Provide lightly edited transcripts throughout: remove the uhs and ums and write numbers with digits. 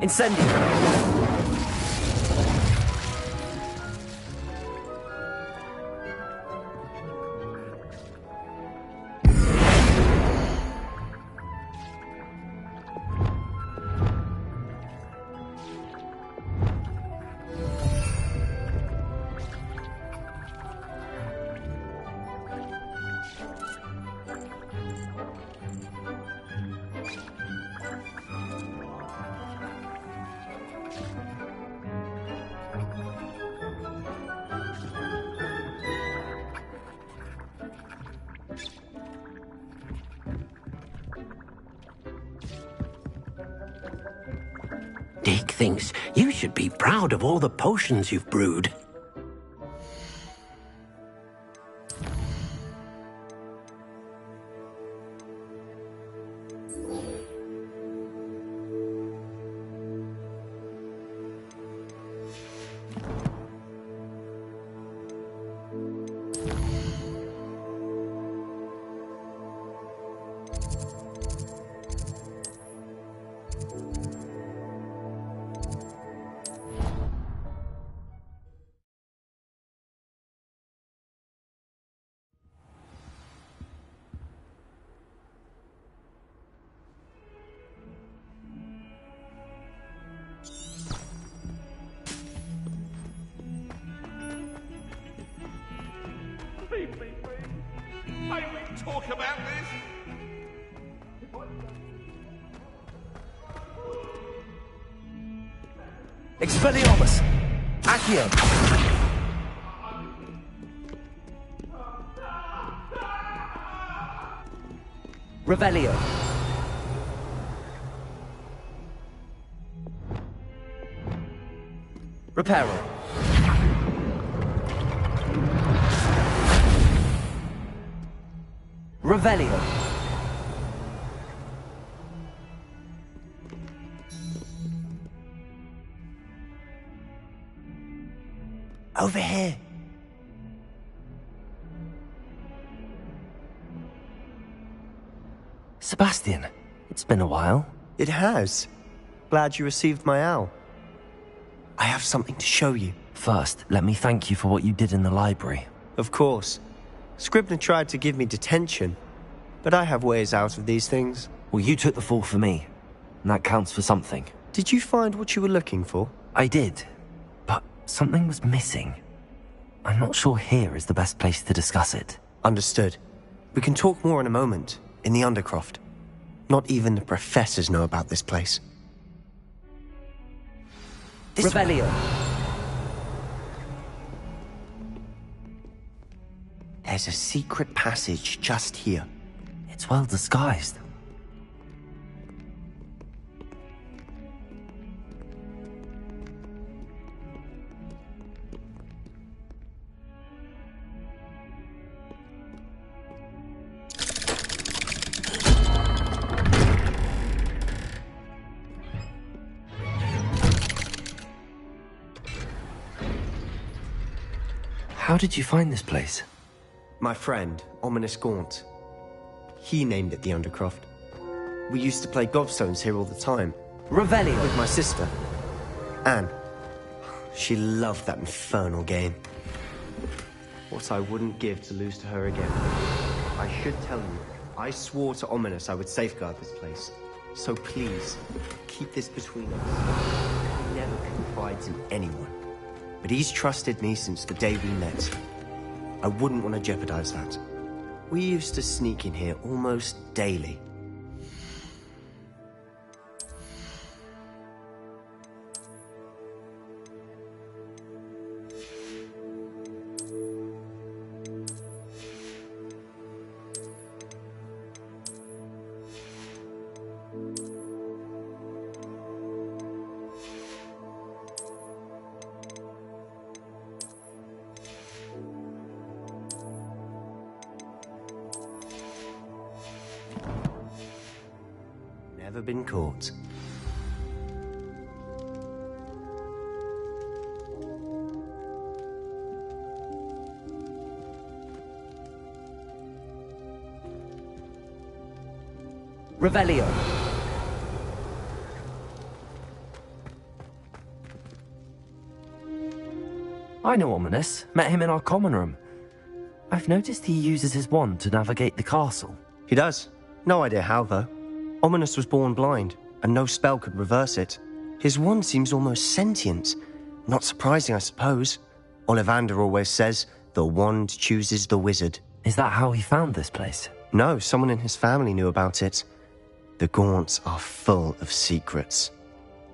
Incendio! Dick thinks you should be proud of all the potions you've brewed. May we talk about this? Expelliarmus! Accio! Revelio! Reparo! Revelio! Over here! Sebastian, it's been a while. It has. Glad you received my owl. I have something to show you. First, let me thank you for what you did in the library. Of course. Scribner tried to give me detention, but I have ways out of these things. Well, you took the fall for me, and that counts for something. Did you find what you were looking for? I did, but something was missing. I'm not sure here is the best place to discuss it. Understood. We can talk more in a moment, in the Undercroft. Not even the professors know about this place. Revelio! There's a secret passage just here. It's well disguised. How did you find this place? My friend, Ominous Gaunt. He named it the Undercroft. We used to play gobstones here all the time. Revelio! With my sister, Anne. She loved that infernal game. What I wouldn't give to lose to her again. I should tell you, I swore to Ominous I would safeguard this place. So please, keep this between us. He never confides in anyone. but he's trusted me since the day we met. I wouldn't want to jeopardize that. We used to sneak in here almost daily. Never been caught. Revelio. I know Ominous. Met him in our common room. I've noticed he uses his wand to navigate the castle. He does. No idea how, though. Ominous was born blind, and no spell could reverse it. His wand seems almost sentient. Not surprising, I suppose. Ollivander always says, the wand chooses the wizard. Is that how he found this place? No, someone in his family knew about it. The Gaunts are full of secrets.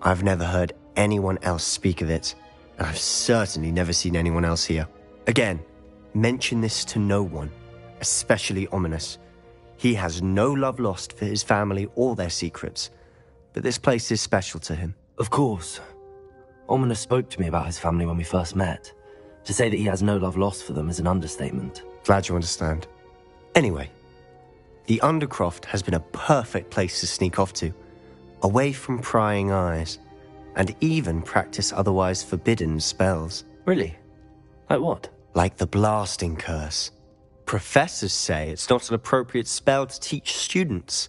I've never heard anyone else speak of it, and I've certainly never seen anyone else here. Again, mention this to no one, especially Ominous. He has no love lost for his family or their secrets, but this place is special to him. Of course. Ominous spoke to me about his family when we first met. To say that he has no love lost for them is an understatement. Glad you understand. Anyway, the Undercroft has been a perfect place to sneak off to, away from prying eyes, and even practice otherwise forbidden spells. Really? Like what? Like the blasting curse. Professors say it's not an appropriate spell to teach students.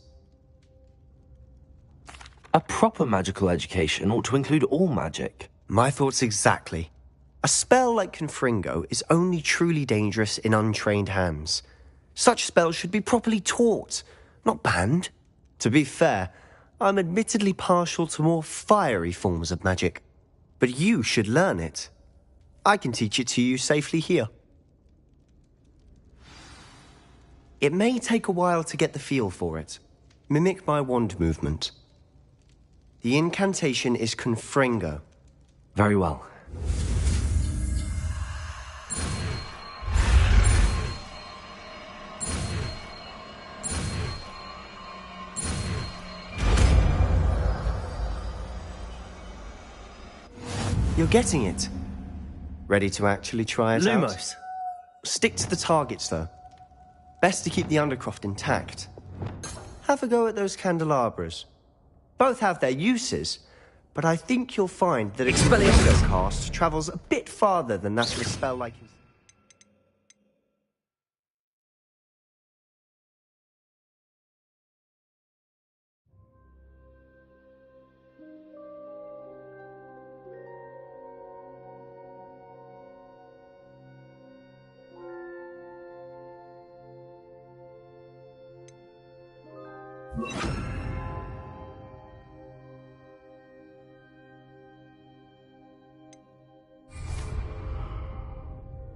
A proper magical education ought to include all magic. My thoughts exactly. A spell like Confringo is only truly dangerous in untrained hands. Such spells should be properly taught, not banned. To be fair, I'm admittedly partial to more fiery forms of magic. But you should learn it. I can teach it to you safely here. It may take a while to get the feel for it. Mimic my wand movement. The incantation is Confringo. Very well. You're getting it. Ready to actually try it out? Lumos. Stick to the targets, though. Best to keep the Undercroft intact. Have a go at those candelabras. Both have their uses, but I think you'll find that Expelliarmus cast travels a bit farther than that of a spell like his.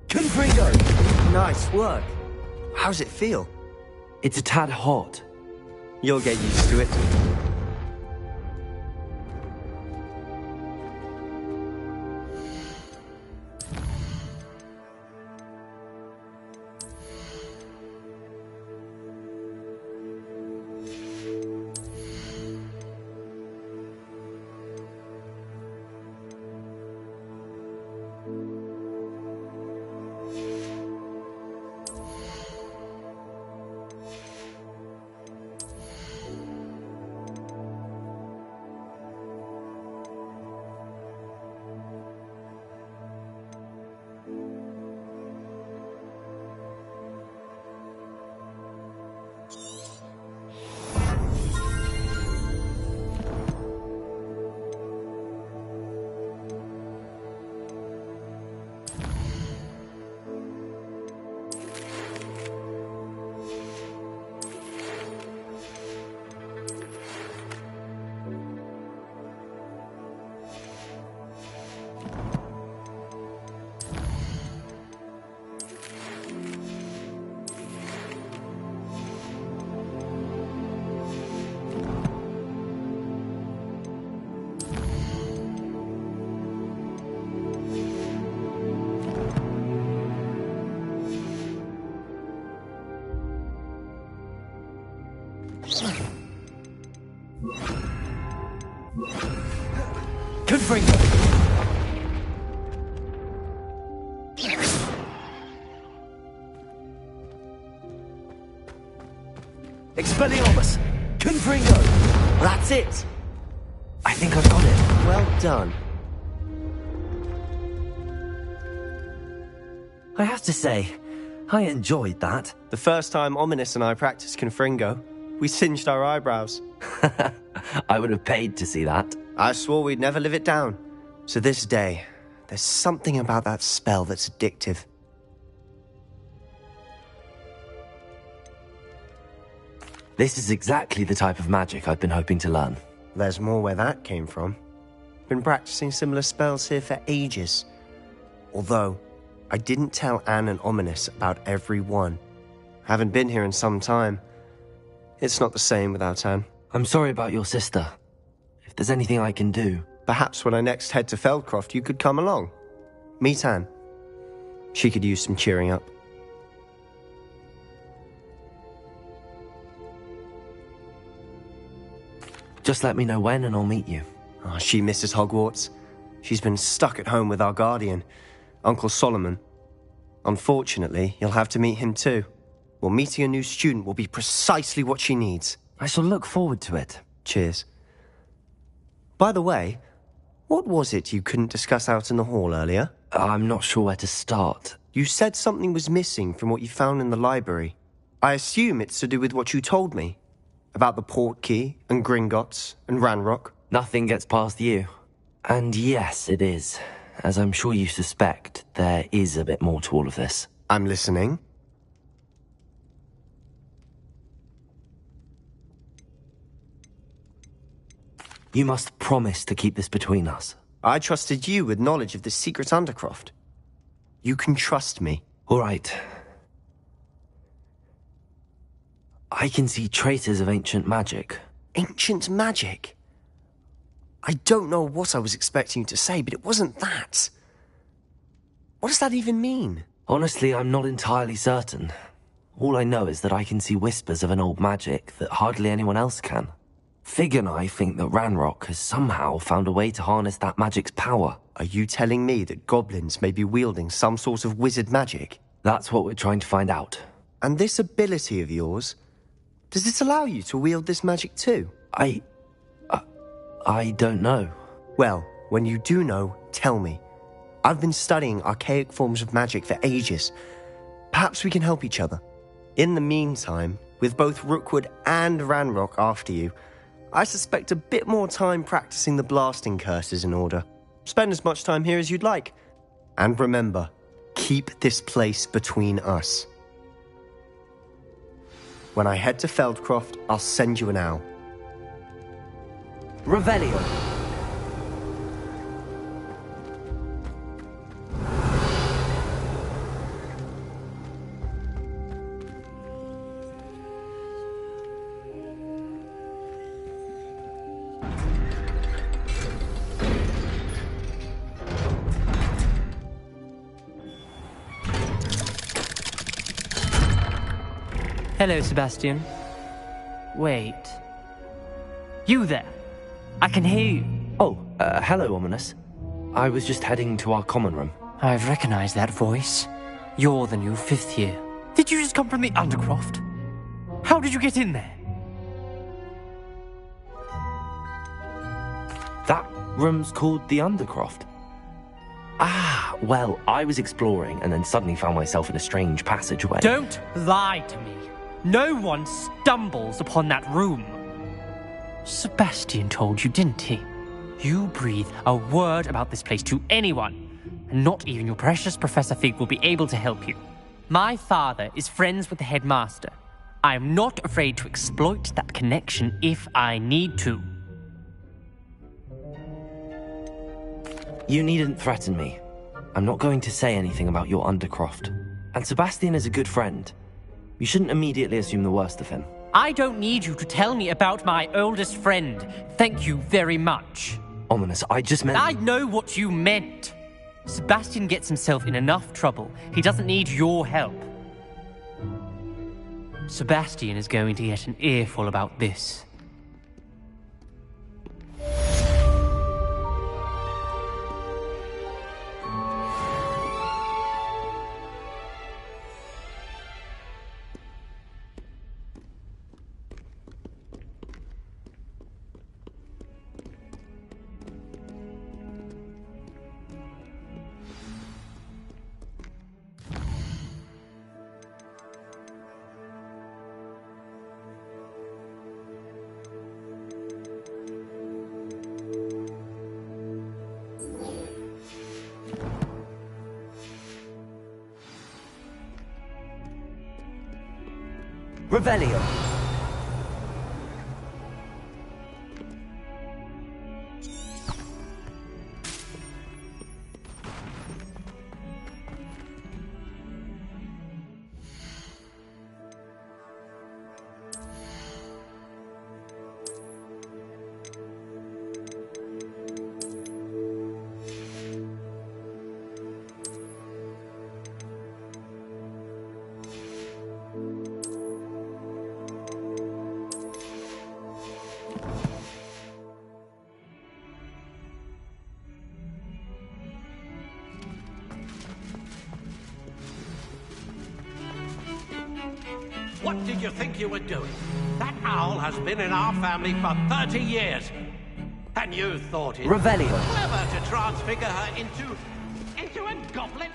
Confringo! Nice work. How's it feel? It's a tad hot. You'll get used to it. Confringo! Expelliarmus! Confringo! That's it! I think I've got it. Well done. I have to say, I enjoyed that. The first time Ominous and I practiced Confringo, we singed our eyebrows. I would have paid to see that. I swore we'd never live it down. So this day, there's something about that spell that's addictive. This is exactly the type of magic I've been hoping to learn. There's more where that came from. Been practicing similar spells here for ages. Although, I didn't tell Anne and Ominous about every one. Haven't been here in some time. It's not the same without Anne. I'm sorry about your sister. If there's anything I can do... Perhaps when I next head to Feldcroft, you could come along. Meet Anne. She could use some cheering up. Just let me know when and I'll meet you. Oh, she misses Hogwarts. She's been stuck at home with our guardian, Uncle Solomon. Unfortunately, you'll have to meet him too. Well, meeting a new student will be precisely what she needs. I shall look forward to it. Cheers. By the way, what was it you couldn't discuss out in the hall earlier? I'm not sure where to start. You said something was missing from what you found in the library. I assume it's to do with what you told me. About the Portkey, and Gringotts, and Ranrock. Nothing gets past you. And yes, it is. As I'm sure you suspect, there is a bit more to all of this. I'm listening. You must promise to keep this between us. I trusted you with knowledge of the secret Undercroft. You can trust me. All right. I can see traces of ancient magic. Ancient magic? I don't know what I was expecting you to say, but it wasn't that. What does that even mean? Honestly, I'm not entirely certain. All I know is that I can see whispers of an old magic that hardly anyone else can. Fig and I think that Ranrock has somehow found a way to harness that magic's power. Are you telling me that goblins may be wielding some sort of wizard magic? That's what we're trying to find out. And this ability of yours, does it allow you to wield this magic too? I don't know. Well, when you do know, tell me. I've been studying archaic forms of magic for ages. Perhaps we can help each other. In the meantime, with both Rookwood and Ranrock after you, I suspect a bit more time practicing the blasting curses in order. Spend as much time here as you'd like. And remember, keep this place between us. When I head to Feldcroft, I'll send you an owl. Revelio. Hello, Sebastian. Wait. You there? I can hear you. Oh, hello, Ominous. I was just heading to our common room. I've recognized that voice. You're the new fifth year. Did you just come from the Undercroft? How did you get in there? That room's called the Undercroft. Ah, well, I was exploring and then suddenly found myself in a strange passageway. Don't lie to me. No one stumbles upon that room. Sebastian told you, didn't he? You breathe a word about this place to anyone, and not even your precious Professor Fig will be able to help you. My father is friends with the headmaster. I am not afraid to exploit that connection if I need to. You needn't threaten me. I'm not going to say anything about your Undercroft. And Sebastian is a good friend. You shouldn't immediately assume the worst of him. I don't need you to tell me about my oldest friend. Thank you very much. Ominous, I just meant... I know what you meant. Sebastian gets himself in enough trouble. He doesn't need your help. Sebastian is going to get an earful about this. Revelio. What did you think you were doing? That owl has been in our family for 30 years. And you thought it Revelio. clever to transfigure her into a goblet?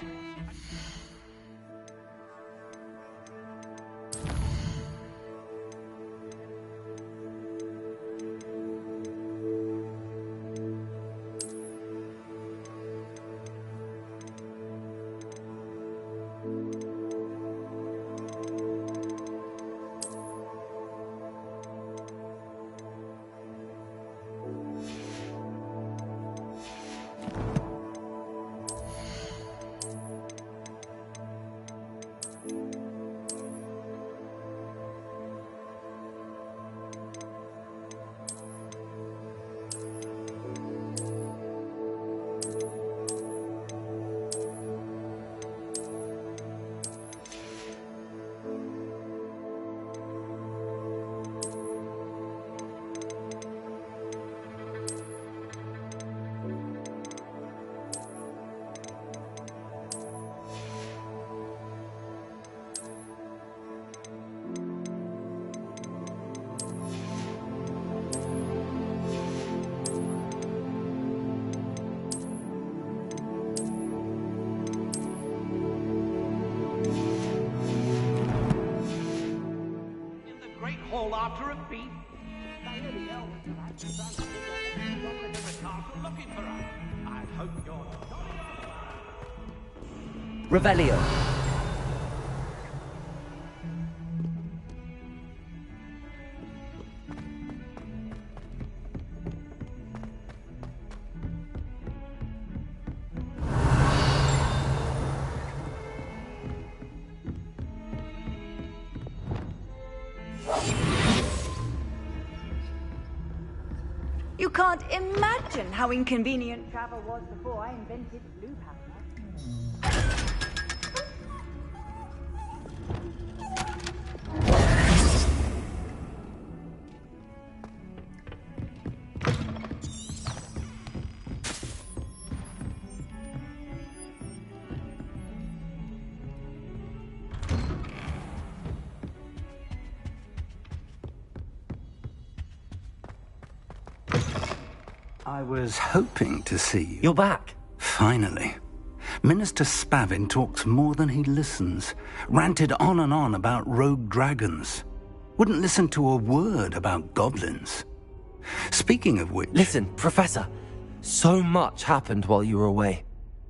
After a feast, they hear the elves tonight. In the castle looking for us. I hope you're Revelio. You can't imagine how inconvenient travel was before I invented blue powder. I was hoping to see you. You're back. Finally. Minister Spavin talks more than he listens. Ranted on and on about rogue dragons. Wouldn't listen to a word about goblins. Speaking of which... Listen, Professor. So much happened while you were away.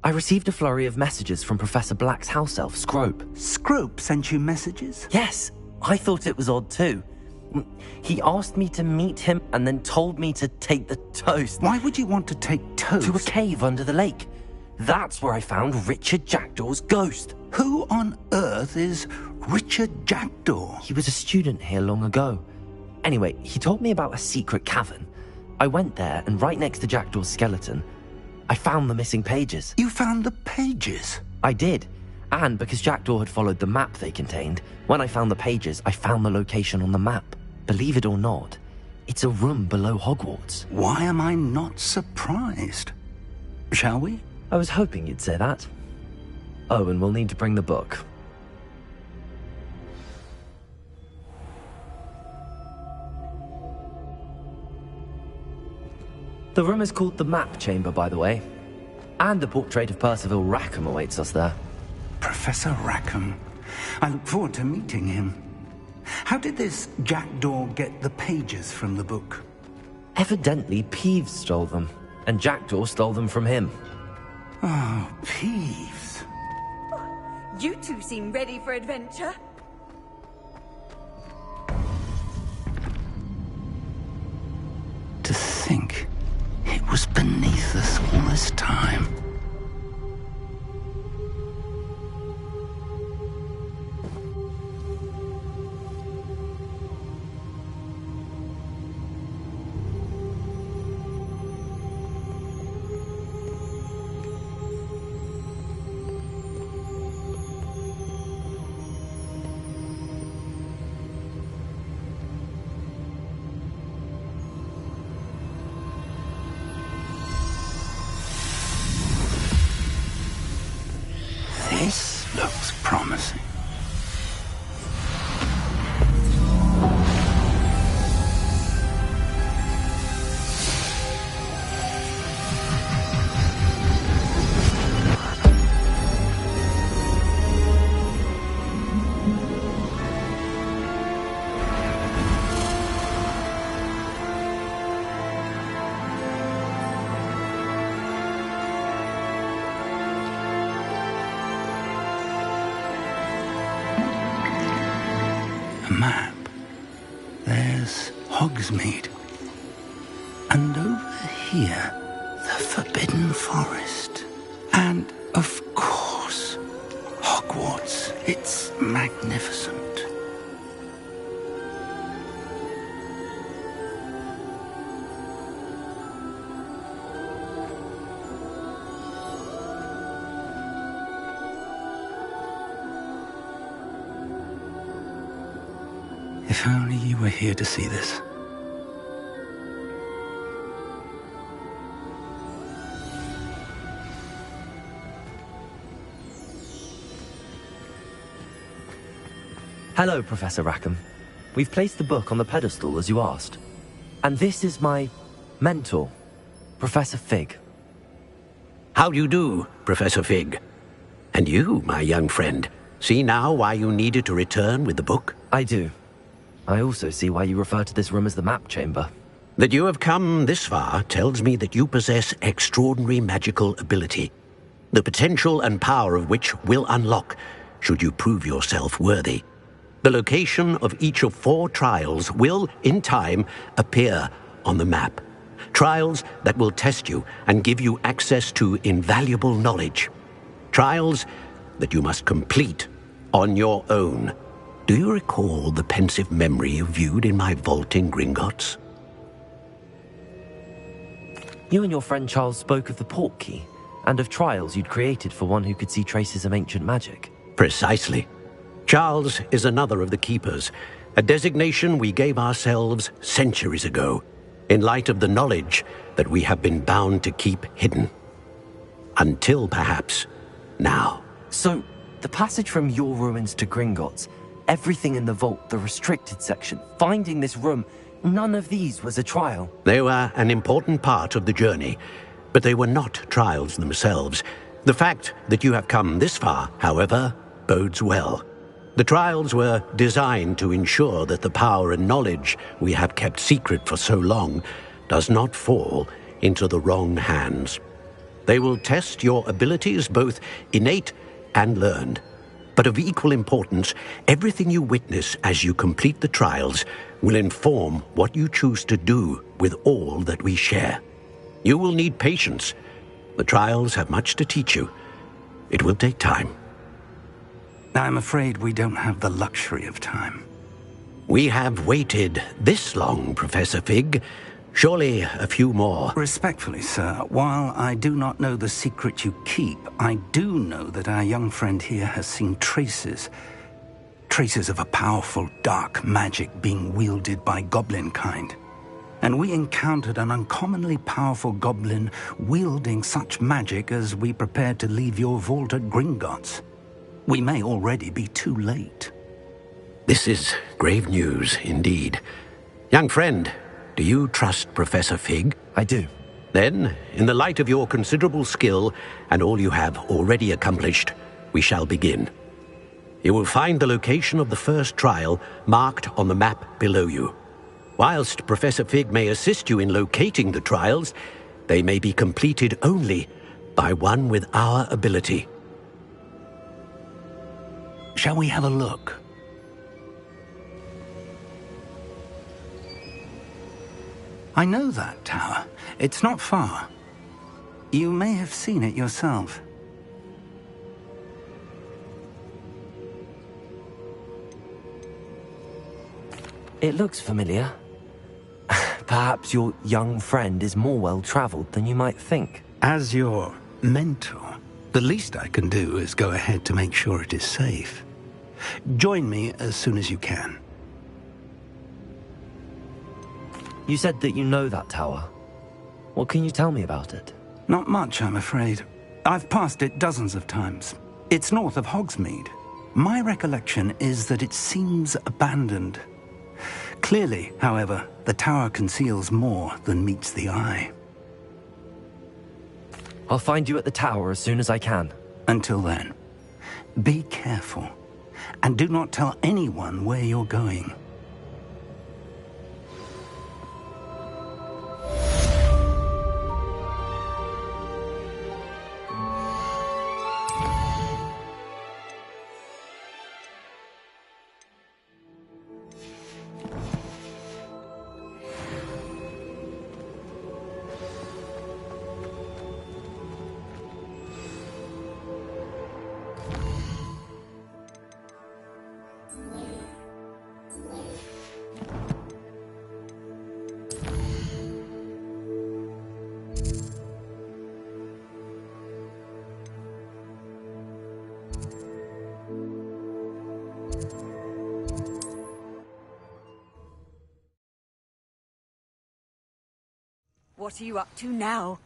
I received a flurry of messages from Professor Black's house elf, Scrope. Scrope sent you messages? Yes, I thought it was odd too. He asked me to meet him and then told me to take the toast. Why would you want to take toast? To a cave under the lake. That's where I found Richard Jackdaw's ghost. Who on earth is Richard Jackdaw? He was a student here long ago. Anyway, he told me about a secret cavern. I went there, and right next to Jackdaw's skeleton, I found the missing pages. You found the pages? I did. And because Jackdaw had followed the map they contained, when I found the pages, I found the location on the map. Believe it or not, it's a room below Hogwarts. Why am I not surprised? Shall we? I was hoping you'd say that. Oh, and we'll need to bring the book. The room is called the Map Chamber, by the way. And a portrait of Percival Rackham awaits us there. Professor Rackham. I look forward to meeting him. How did this Jackdaw get the pages from the book? Evidently, Peeves stole them, and Jackdaw stole them from him. Oh, Peeves. You two seem ready for adventure. this time. This looks promising. A map. There's Hogsmeade. And over here, the Forbidden Forest. And, of course, Hogwarts. It's magnificent. If only you were here to see this. Hello, Professor Rackham. We've placed the book on the pedestal as you asked. And this is my mentor, Professor Fig. How do you do, Professor Fig? And you, my young friend, see now why you needed to return with the book? I do. I also see why you refer to this room as the map chamber. That you have come this far tells me that you possess extraordinary magical ability, the potential and power of which will unlock should you prove yourself worthy. The location of each of 4 trials will, in time, appear on the map. Trials that will test you and give you access to invaluable knowledge. Trials that you must complete on your own. Do you recall the pensive memory you viewed in my vault in Gringotts? You and your friend Charles spoke of the portkey, and of trials you'd created for one who could see traces of ancient magic. Precisely. Charles is another of the Keepers, a designation we gave ourselves centuries ago, in light of the knowledge that we have been bound to keep hidden. Until, perhaps, now. So, the passage from your ruins to Gringotts, everything in the vault, the restricted section, finding this room, none of these was a trial. They were an important part of the journey, but they were not trials themselves. The fact that you have come this far, however, bodes well. The trials were designed to ensure that the power and knowledge we have kept secret for so long does not fall into the wrong hands. They will test your abilities, both innate and learned. But of equal importance, everything you witness as you complete the trials will inform what you choose to do with all that we share. You will need patience. The trials have much to teach you. It will take time. I'm afraid we don't have the luxury of time. We have waited this long, Professor Fig. Surely a few more. Respectfully, sir, while I do not know the secret you keep, I do know that our young friend here has seen traces of a powerful dark magic being wielded by goblin kind. And we encountered an uncommonly powerful goblin wielding such magic as we prepared to leave your vault at Gringotts. We may already be too late. This is grave news indeed. Young friend, do you trust Professor Fig? I do. Then, in the light of your considerable skill and all you have already accomplished, we shall begin. You will find the location of the first trial marked on the map below you. Whilst Professor Fig may assist you in locating the trials, they may be completed only by one with our ability. Shall we have a look? I know that tower. It's not far. You may have seen it yourself. It looks familiar. Perhaps your young friend is more well-traveled than you might think. As your mentor, the least I can do is go ahead to make sure it is safe. Join me as soon as you can. You said that you know that tower. What can you tell me about it? Not much, I'm afraid. I've passed it dozens of times. It's north of Hogsmeade. My recollection is that it seems abandoned. Clearly, however, the tower conceals more than meets the eye. I'll find you at the tower as soon as I can. Until then, be careful, and do not tell anyone where you're going. What are you up to now?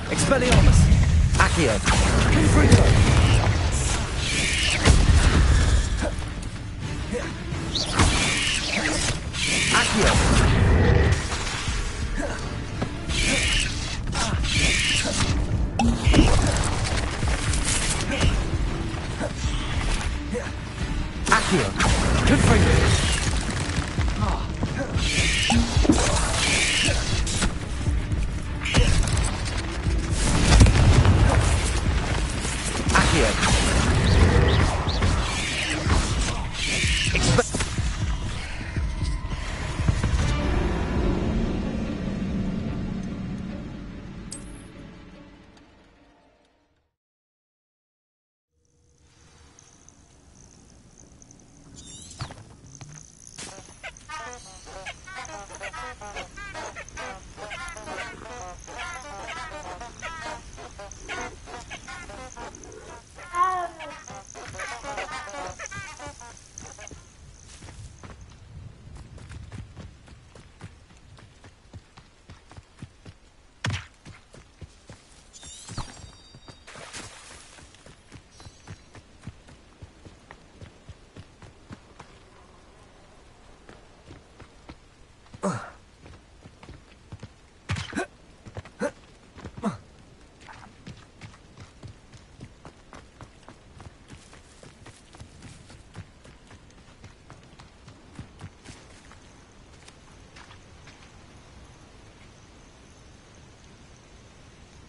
Expelliarmus! Accio! Confringo! Accio! Confringo!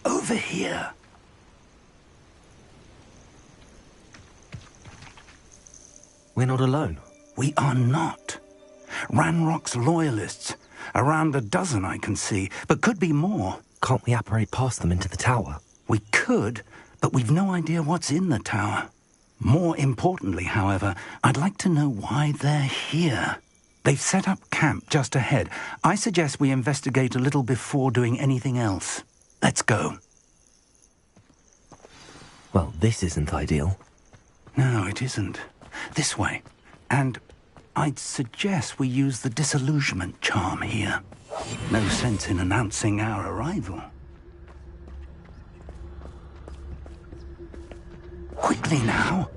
Over here. We're not alone. We are not. Ranrock's loyalists. Around a dozen I can see, but could be more. Can't we apparate past them into the tower? We could, but we've no idea what's in the tower. More importantly, however, I'd like to know why they're here. They've set up camp just ahead. I suggest we investigate a little before doing anything else. Let's go. Well, this isn't ideal. No, it isn't. This way. And I'd suggest we use the disillusionment charm here. No sense in announcing our arrival. Quickly now.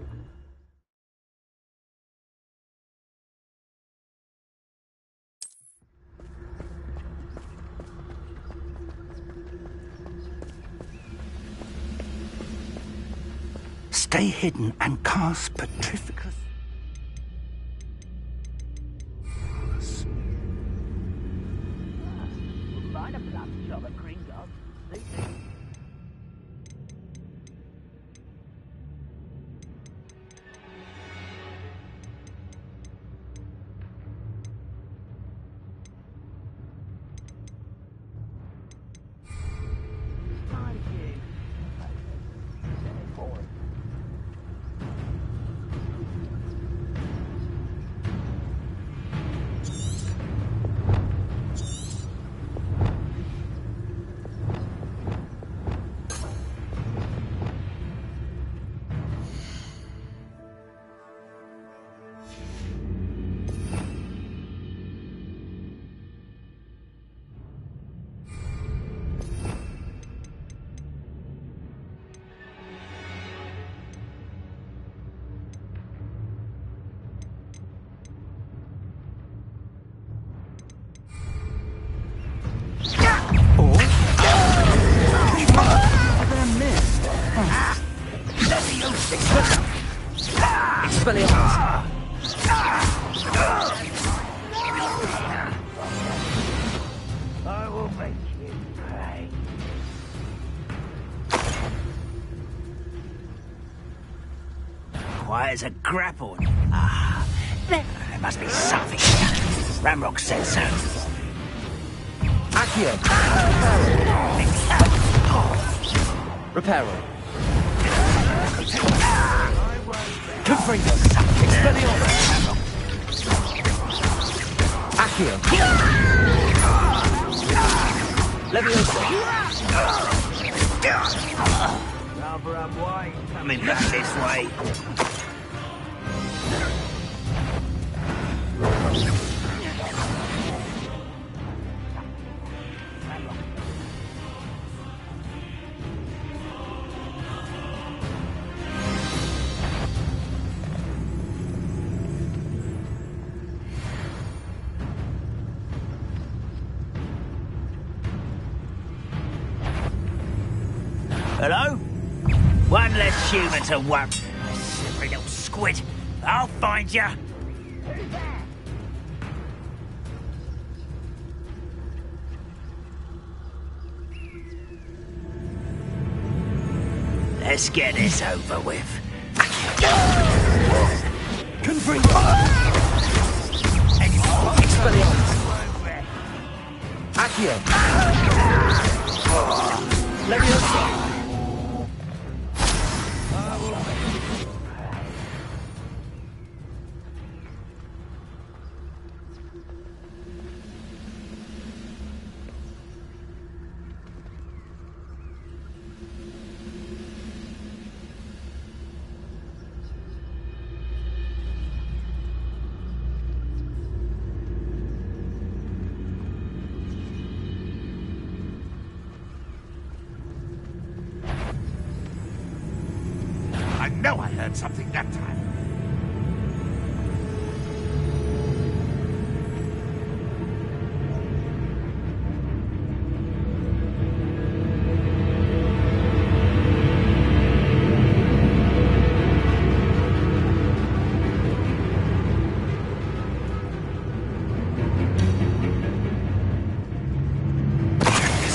Stay hidden and cast Petrificus. find a bloody job at Gringotts. Thank you. I will make you pay. Quiet as a grapple. Ah, there must be something here. Ramrock said so. Accio! Reparo. Confringo! Expelliarmus! Accio! Leviosa! Rather unwise coming back this way. Hello? One less human to worry. Slippery little squid. I'll find you. Let's get this over with. Confringo! Expelliarmus! Accio! Leviosa! I know I heard something that time.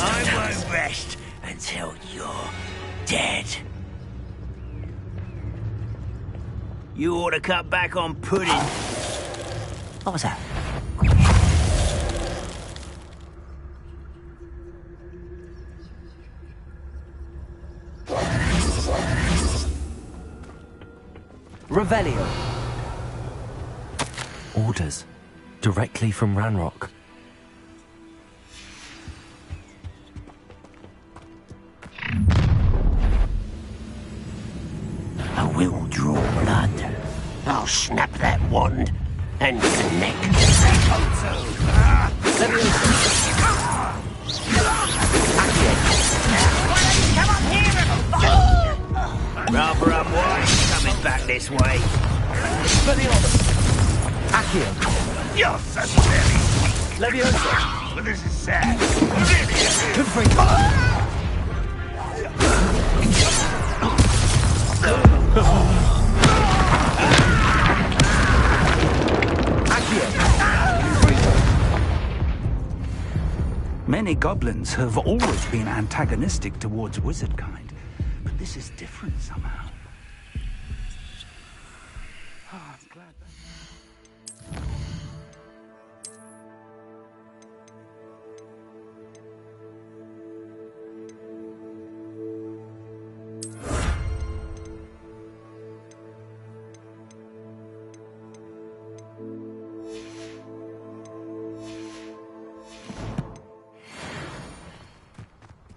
I won't rest until you're dead. You ought to cut back on pudding. What was that? Revelio. Orders. Directly from Ranrock. I will draw blood. I'll snap that wand and neck. Come up here and fight! Rather unwise coming back this way. Accio! You're so very weak. Leviosa! Well, this is sad. Really. Confringo! Many goblins have always been antagonistic towards wizard kind, but this is different somehow. Oh, I'm glad that...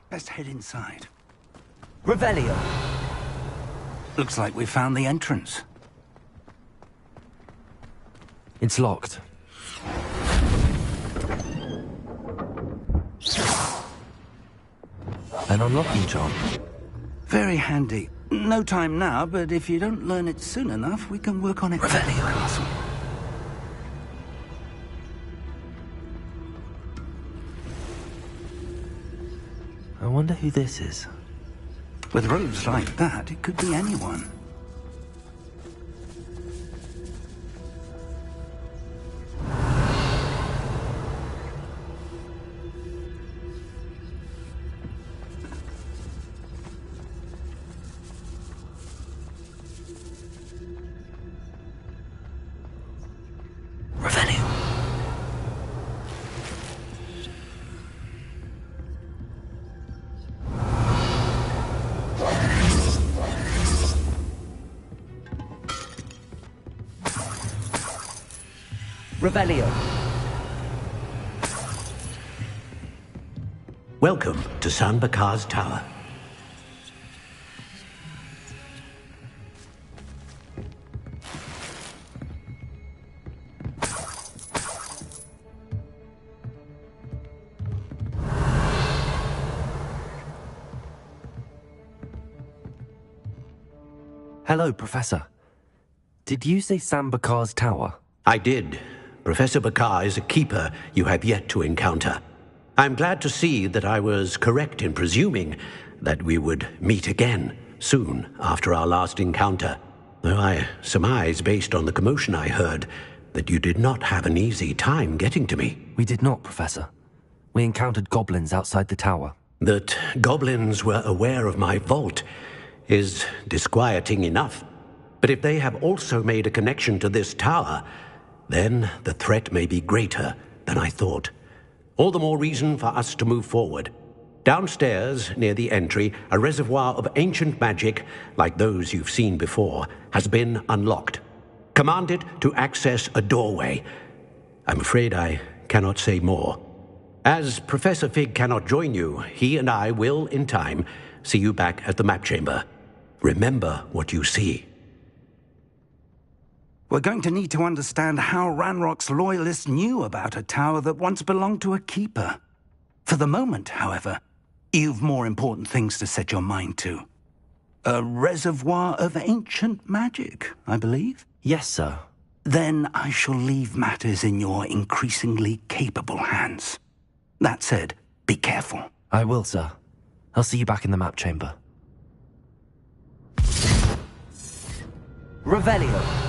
Let's head inside. Revelio. Looks like we found the entrance. It's locked. An unlocking charm. Very handy. No time now, but if you don't learn it soon enough, we can work on it. Revelio. Castle. I wonder who this is. With robes like that, it could be anyone. Revelio. Revelio. Welcome to San Bakar's Tower. Hello, Professor. Did you say Sam Bakar's tower? I did. Professor Bakar is a keeper you have yet to encounter. I'm glad to see that I was correct in presuming that we would meet again soon after our last encounter, though I surmise, based on the commotion I heard, that you did not have an easy time getting to me. We did not, Professor. We encountered goblins outside the tower. That goblins were aware of my vault is disquieting enough. But if they have also made a connection to this tower, then the threat may be greater than I thought. All the more reason for us to move forward. Downstairs, near the entry, a reservoir of ancient magic, like those you've seen before, has been unlocked. Command it to access a doorway. I'm afraid I cannot say more. As Professor Fig cannot join you, he and I will, in time, see you back at the map chamber. Remember what you see. We're going to need to understand how Ranrock's loyalists knew about a tower that once belonged to a keeper. For the moment, however, you've more important things to set your mind to. A reservoir of ancient magic, I believe? Yes, sir. Then I shall leave matters in your increasingly capable hands. That said, be careful. I will, sir. I'll see you back in the map chamber. Revelio.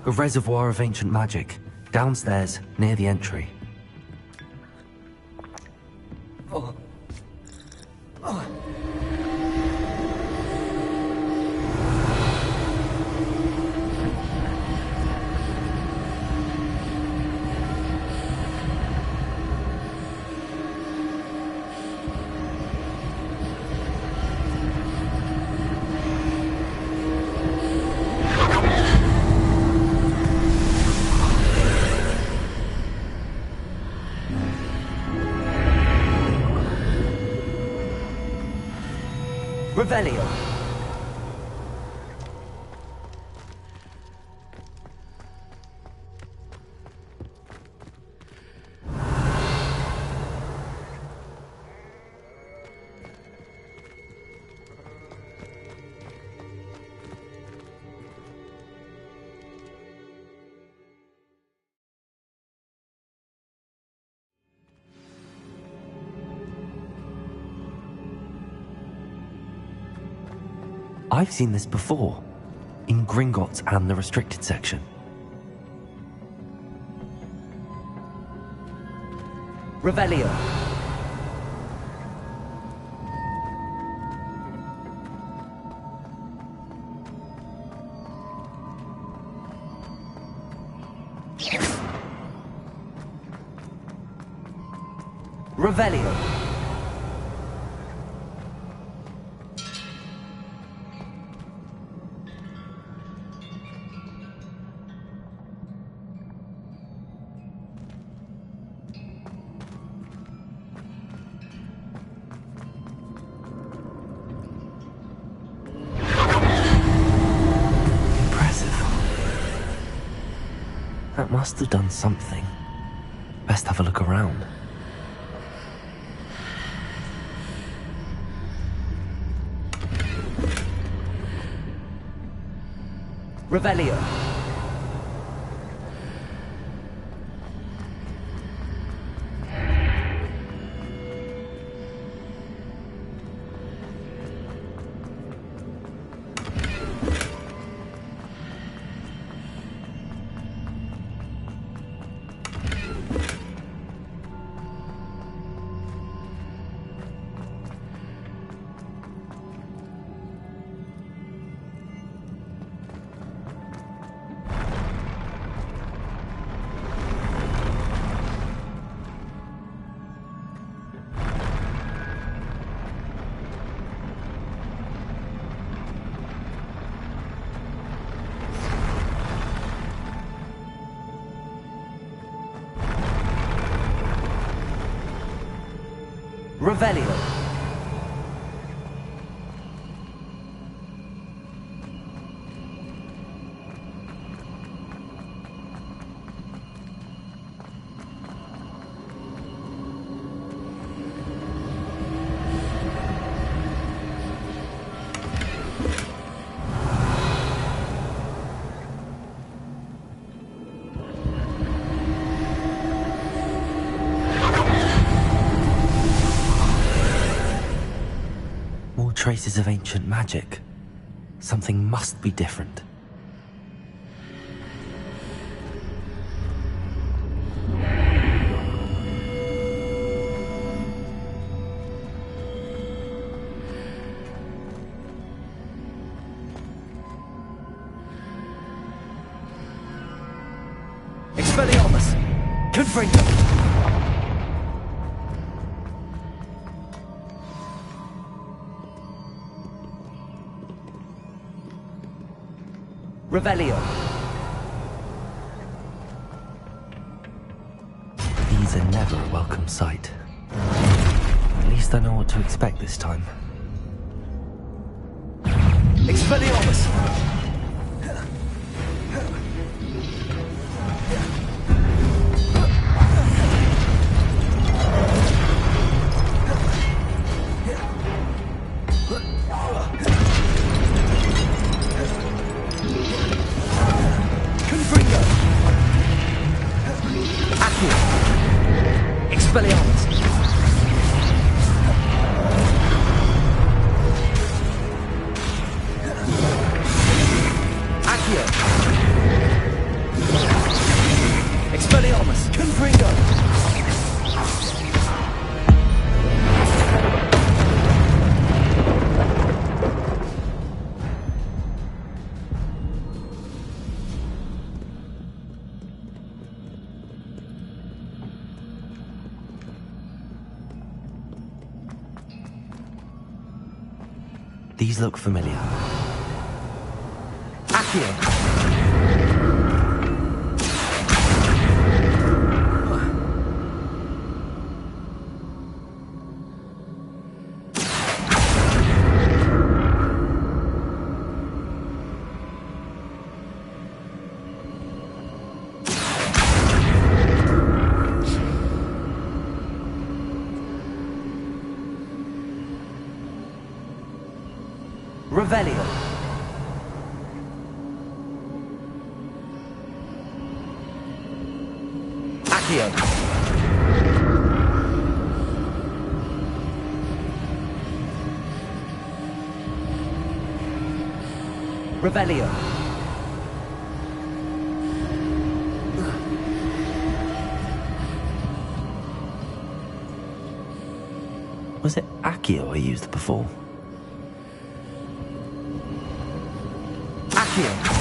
A reservoir of ancient magic, downstairs, near the entry. Revelio. I've seen this before, in Gringotts and the restricted section. Revelio. Revelio. That must have done something. Best have a look around. Revelio. Revelio. Traces of ancient magic. Something must be different. Expelliarmus! Confringo! Revelio. These are never a welcome sight. At least I know what to expect this time. Expelliarmus! Expelliarmus! Accio! Expelliarmus! Confringo! These look familiar. Accio! Revelio. Accio. Revelio. Was it Accio I used before? Accio!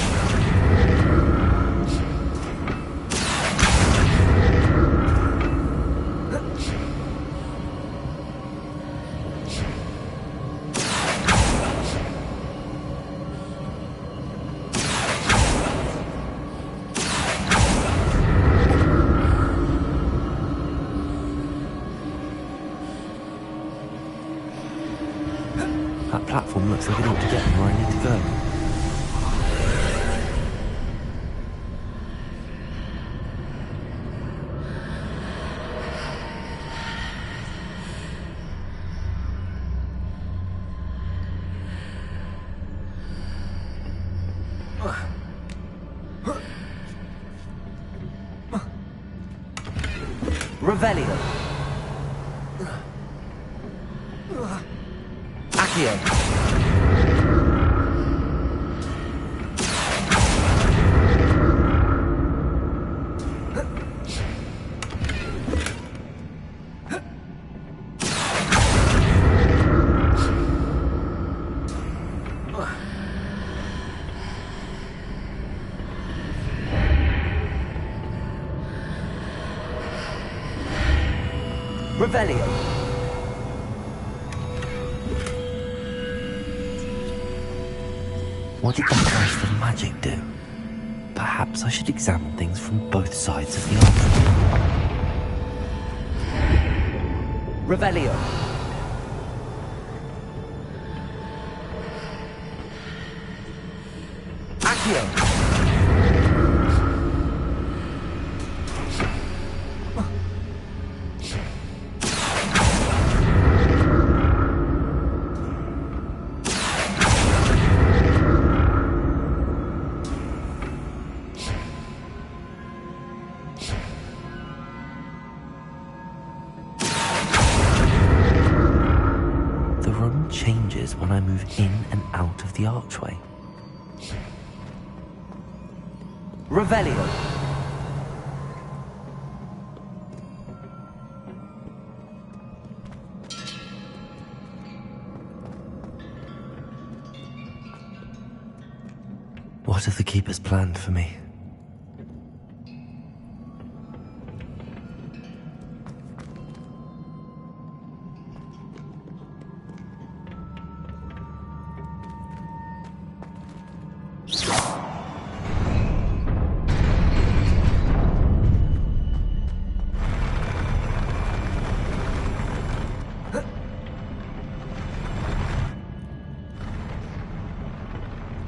That platform looks like it ought to get me where I need to go. Revelio. Accio. Revelio. What did that nice little magic do? Perhaps I should examine things from both sides of the altar. Revelio. Accio. Changes when I move in and out of the archway. Revelio. What have the keepers planned for me?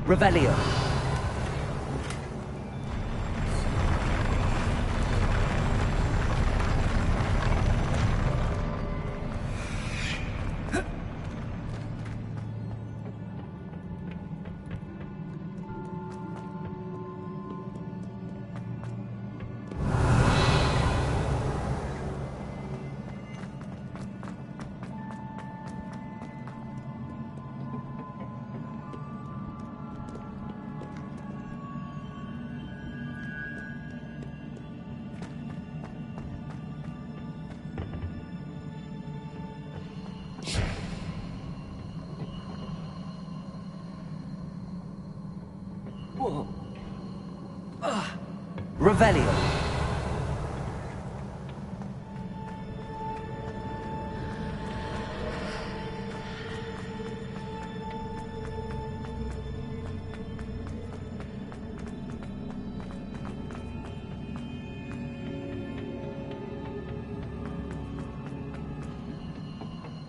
Revelio. Revelio.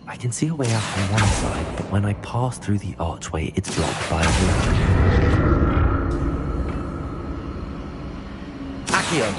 I can see a way out from one side, but when I pass through the archway, it's blocked by a wall. Accio.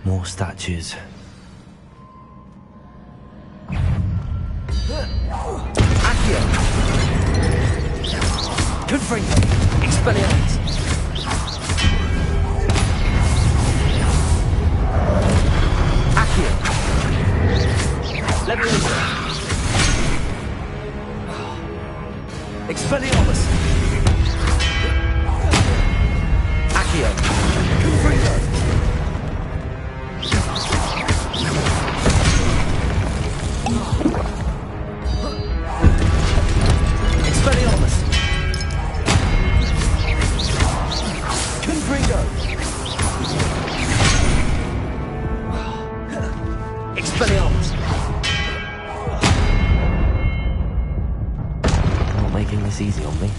More statues. Accio! Confringo! Expelliarmus! Accio! Leviosa! Expelliarmus! Accio! Confringo! Expelliarmus! Confringo! Expelliarmus! Not making this easy on me.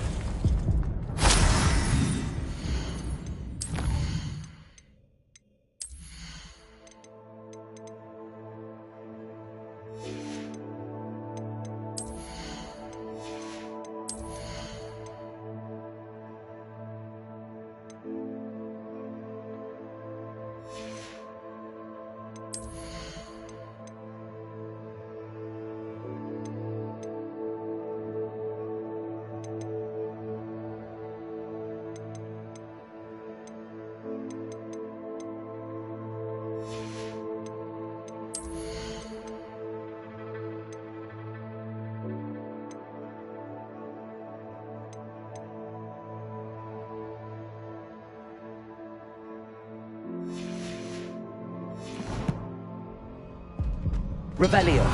Revelio.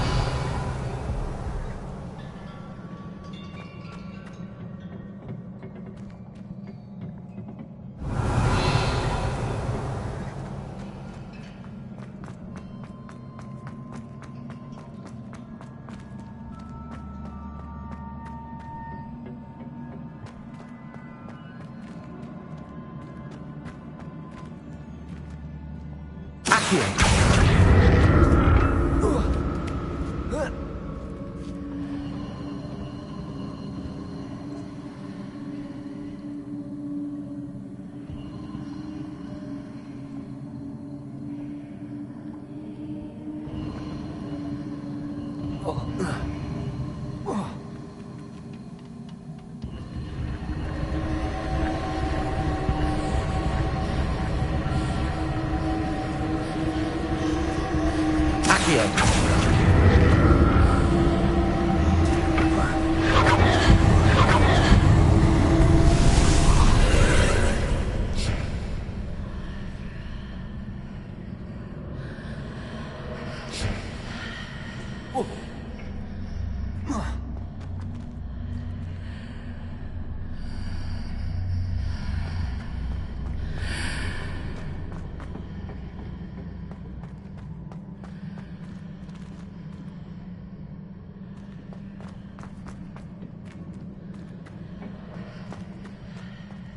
Accio.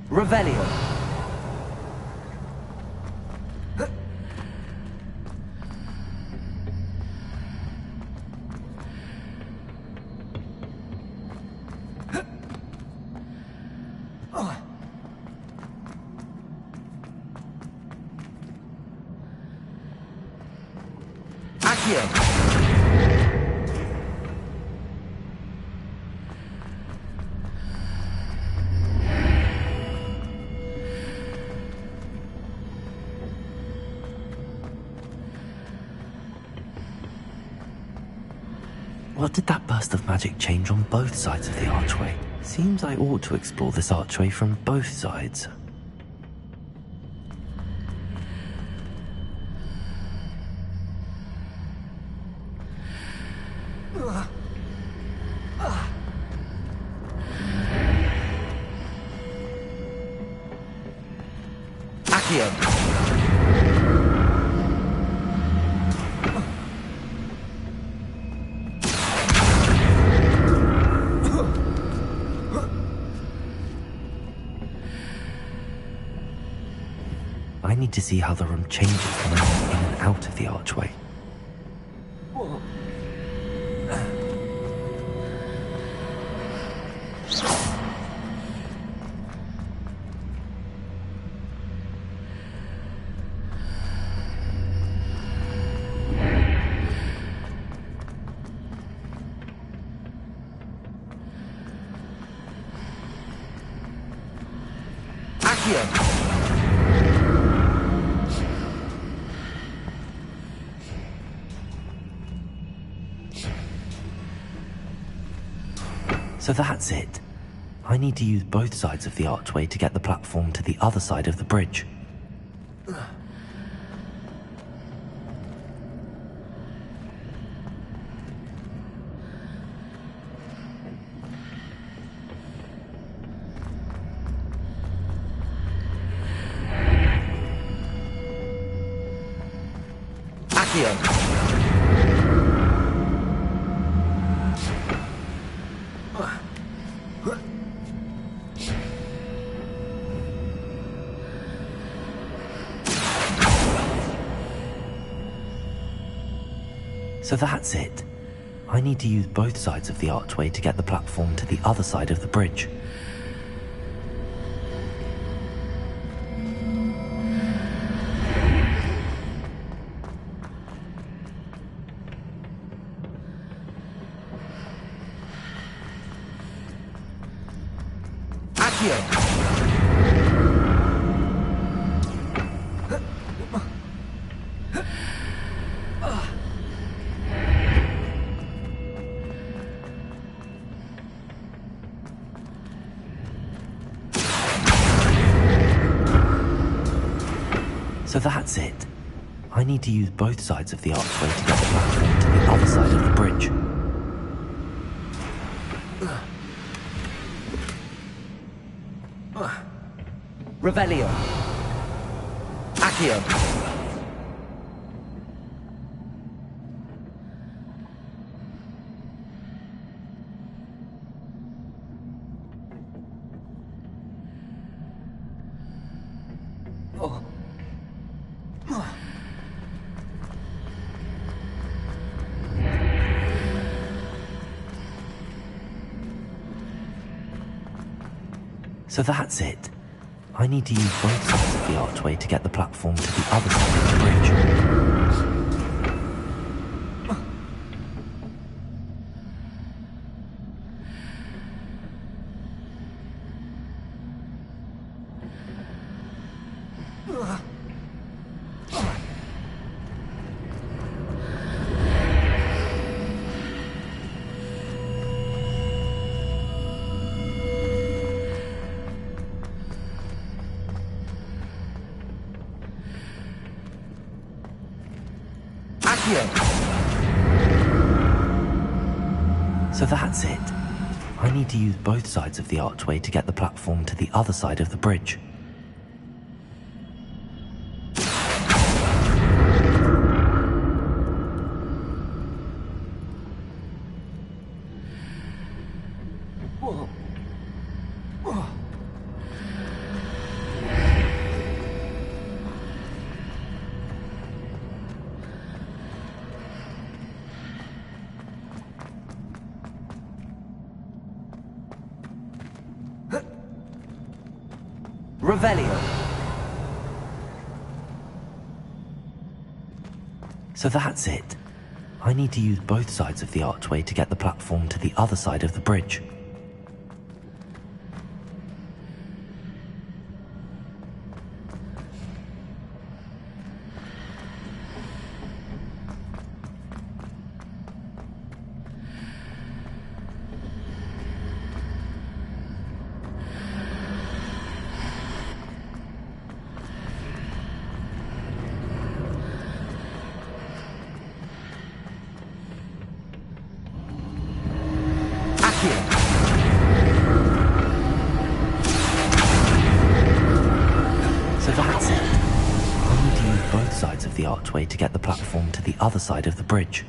Revelio. Accio. What did that burst of magic change on both sides of the archway? Seems I ought to explore this archway from both sides. Accio. I need to see how the room changes when I'm in and out of the archway. So that's it. I need to use both sides of the archway to get the platform to the other side of the bridge. So that's it. I need to use both sides of the archway to get the platform to the other side of the bridge. So that's it. I need to use both sides of the archway to get the platform to the other side of the bridge. Revelio. Accio. So that's it. I need to use both sides of the archway to get the platform to the other side of the bridge. So that's it. I need to use both sides of the archway to get the platform to the other side of the bridge. Revelio. So that's it. I need to use both sides of the archway to get the platform to the other side of the bridge. So that's it. I need to use both sides of the archway to get the platform to the other side of the bridge.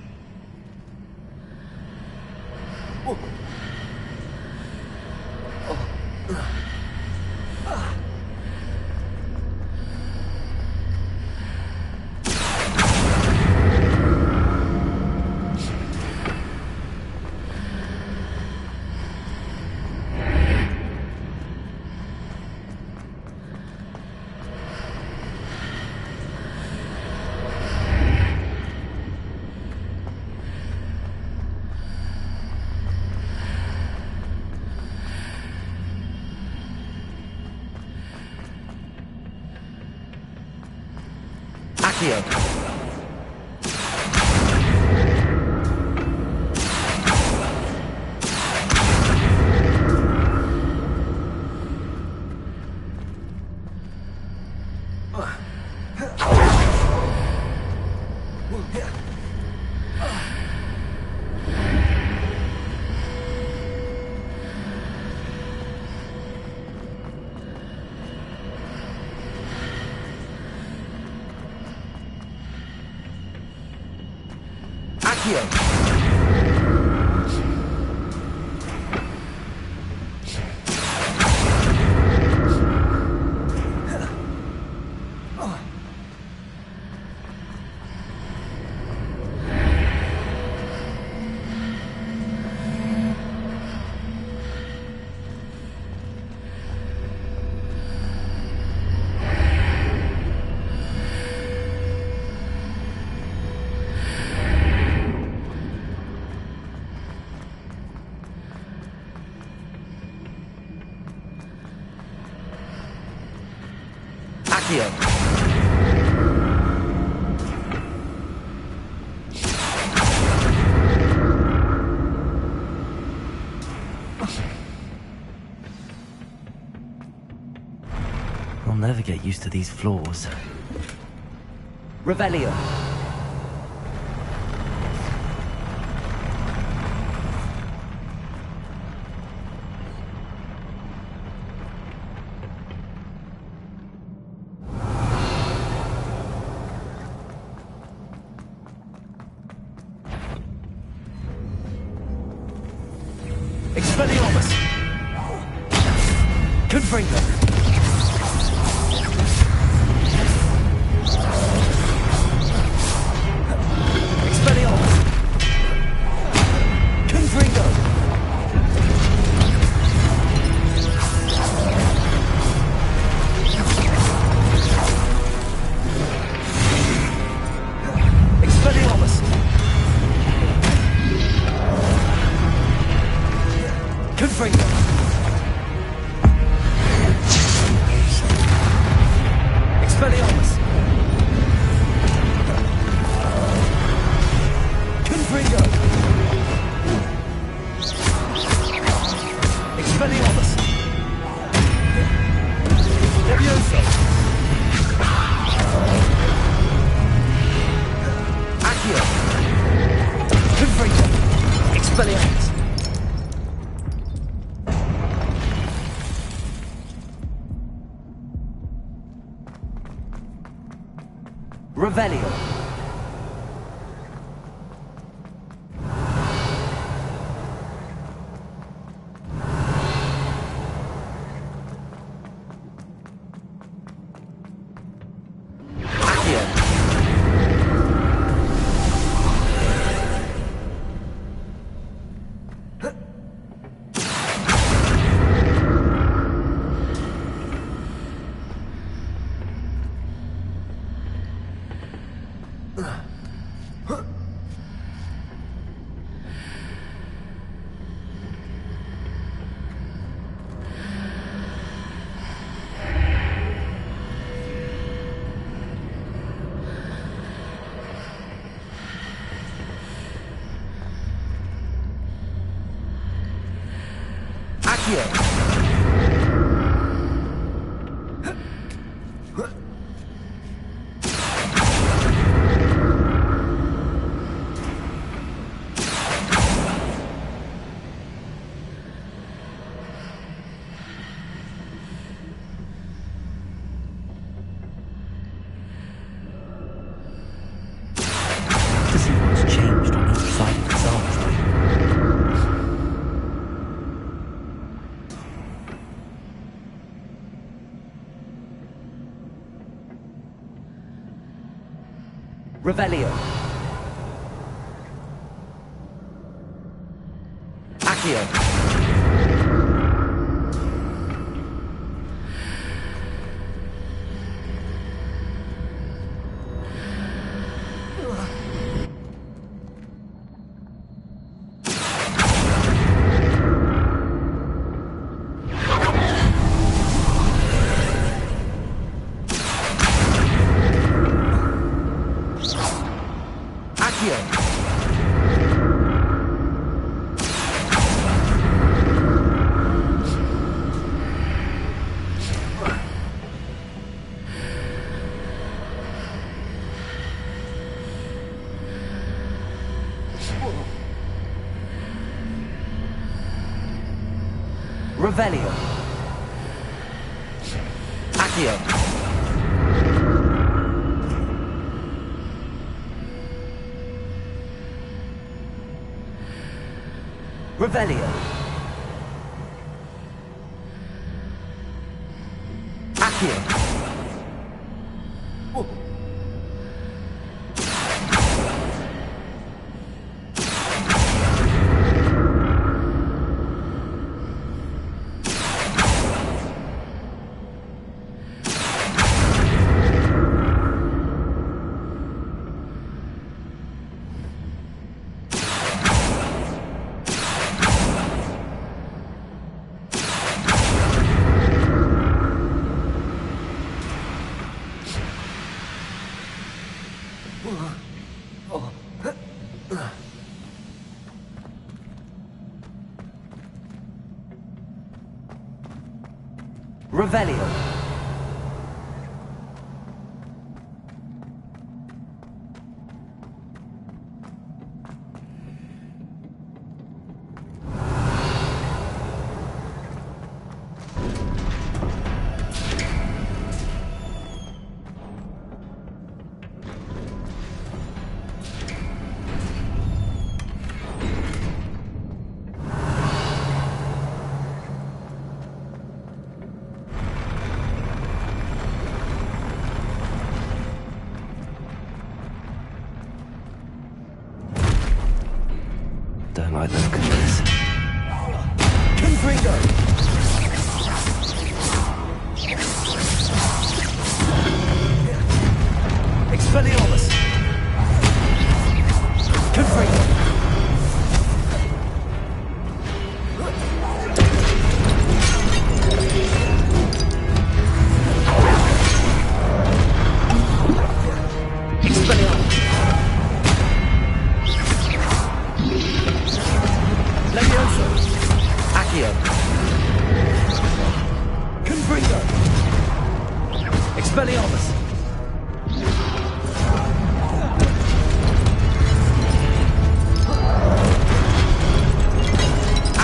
Accio. I'll never get used to these floors. Revelio. Expelliarmus! Confringo! Expelliarmus! Confringo! Expelliarmus! Confringo! Expelliarmus! Confringo! Expelliarmus! Levioso! Accio! Confringo! Expelliarmus! Revelio. Accio. Accio. To see what's changed on each side of this archway. Revelio. Accio. Revelio. Accio. Revelio. Accio. Revelio. Don't like the look of this. Confringo! Expelliarmus! Confringo! Expelliarmus!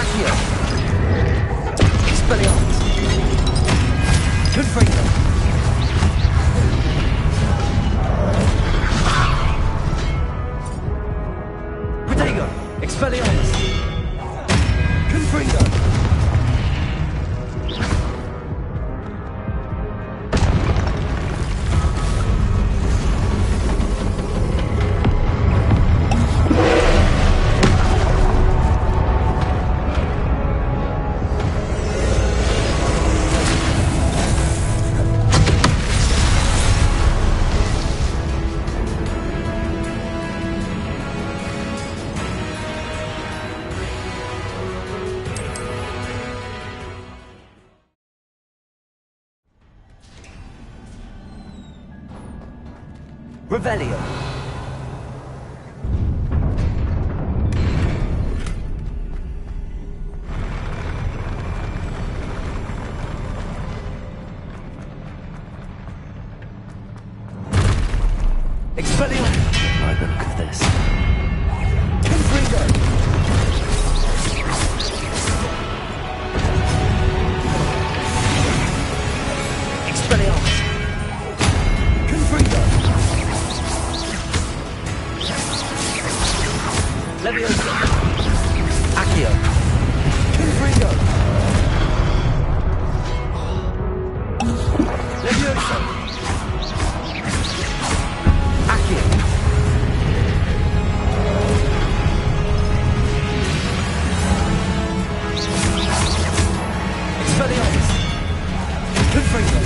Accio! Expelliarmus! Confringo! Protego! Expelliarmus! Confringo! Revelio. Expelliarmus. Like the look of this. Confringo. Expelliarmus. Confringo. Leviosa. Accio. Confringo. Leviosa. Accio. Expelliarmus. Confringo.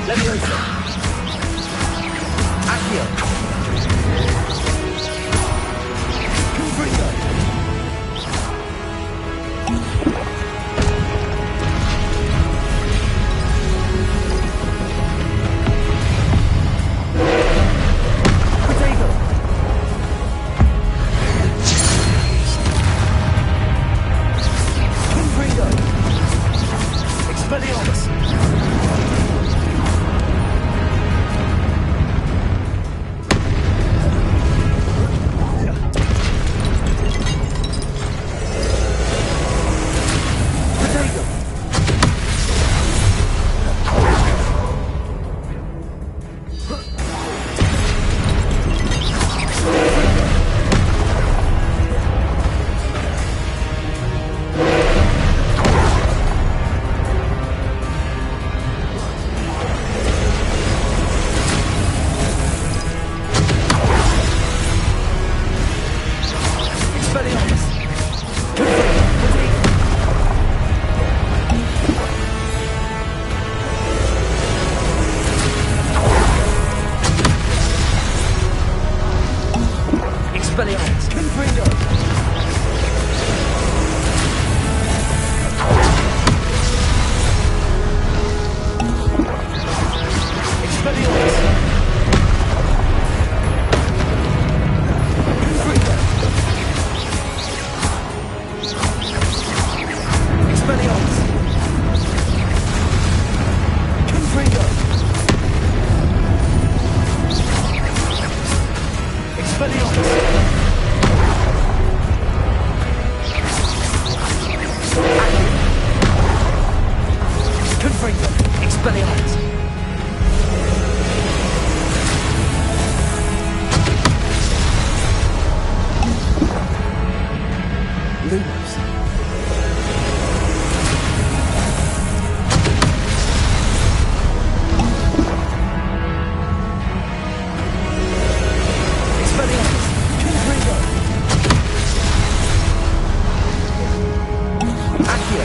Leviosa. Accio. Expelliarmus! Confringo! Expelliarmus! Confringo! Expelliarmus! Confringo! Expelliarmus! Confringo! Expelliarmus! Lumos. Expelliarmus! Confringo! Accio!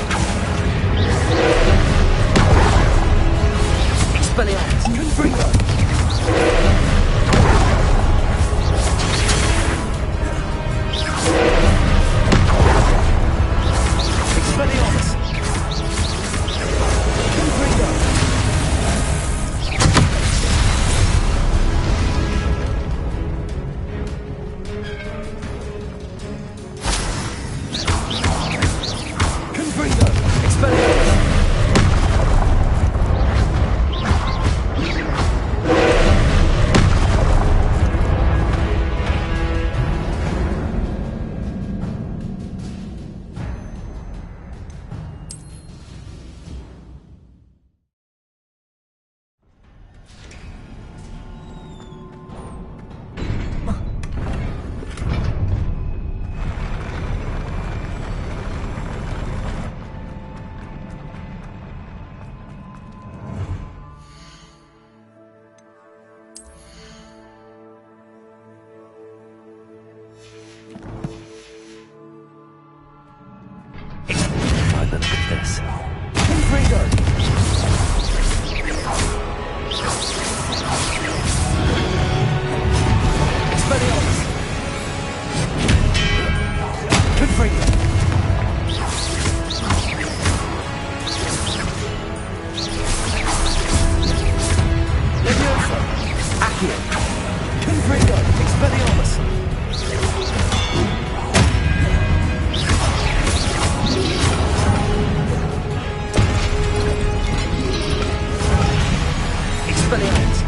Expelliarmus! Confringo! Expelliarmus! Confringo! Confringo! Expelliarmus! Look at this. Confringo! Expelliarmus! Confringo! Levioso! Accio! Confringo! Expelliarmus! Expelliarmus!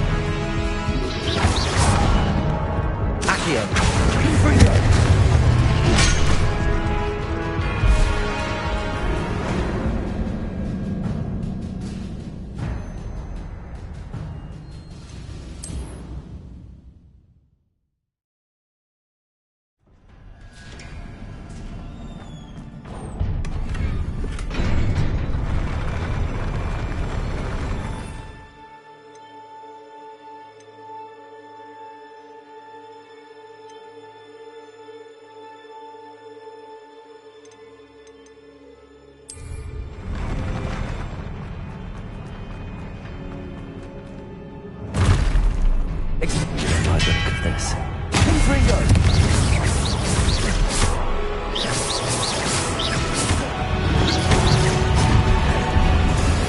Accio! Confringo! Look at this. Confringo!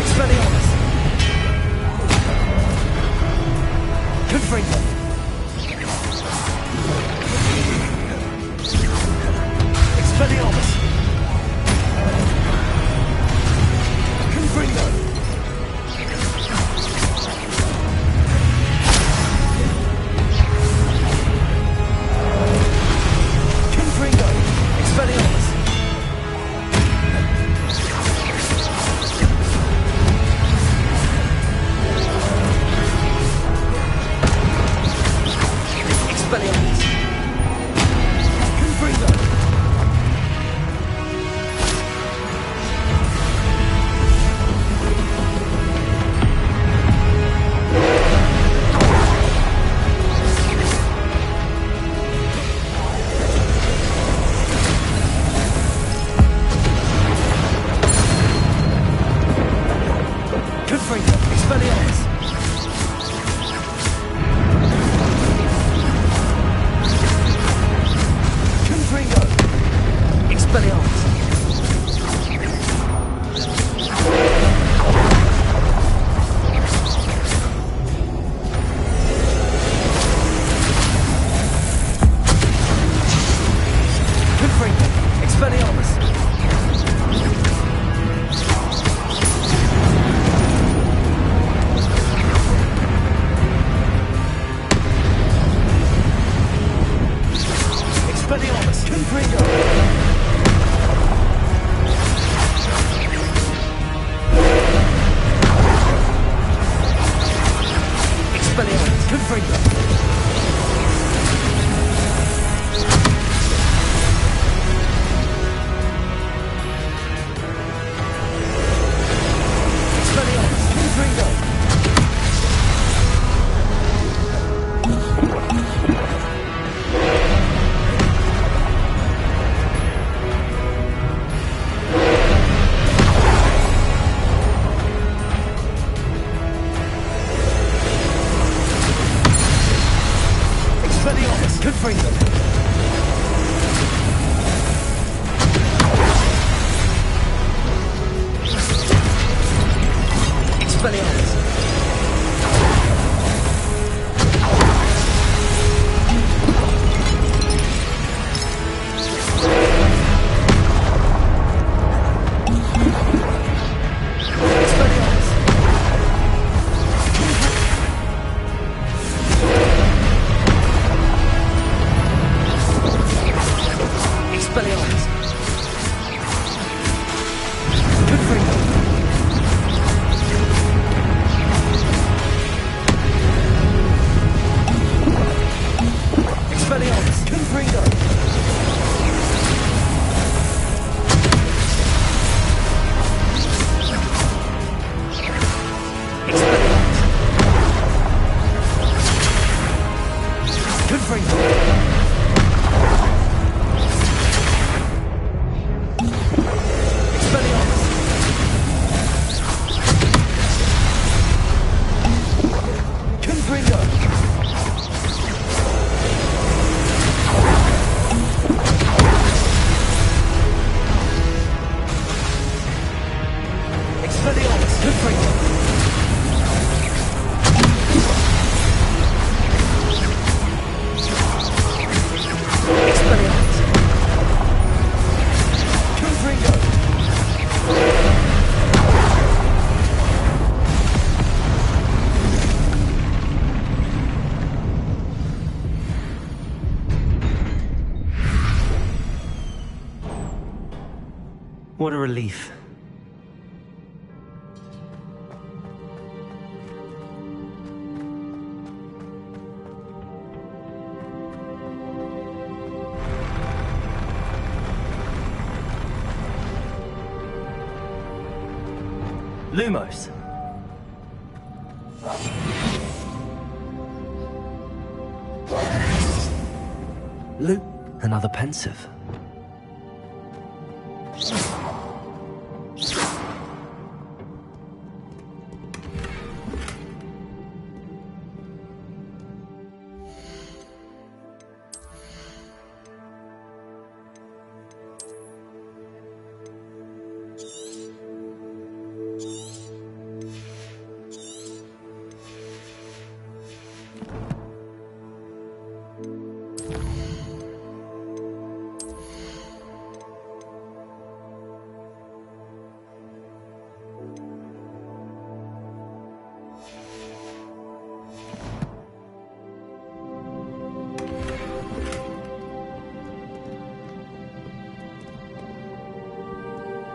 Expelliarmus! Confringo! Expelliarmus! Confringo! Confringo! Expelliarmus! Expelliarmus! Confringo! Confringo! Expelliarmus! Expelliarmus! Expelliarmus! Confringo! Expelliarmus! Confringo! What a relief. Lumos. Another pensive.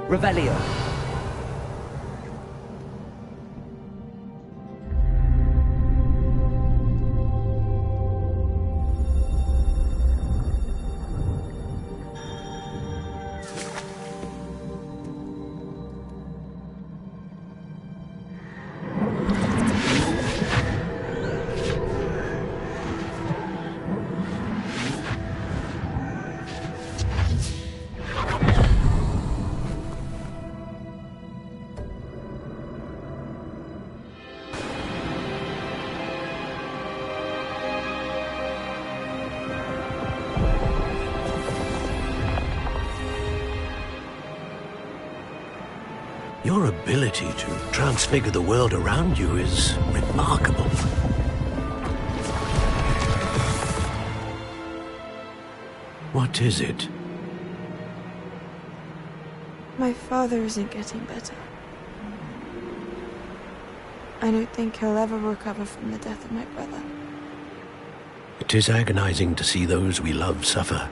Revelio. Your ability to transfigure the world around you is remarkable. What is it? My father isn't getting better. I don't think he'll ever recover from the death of my brother. It is agonizing to see those we love suffer.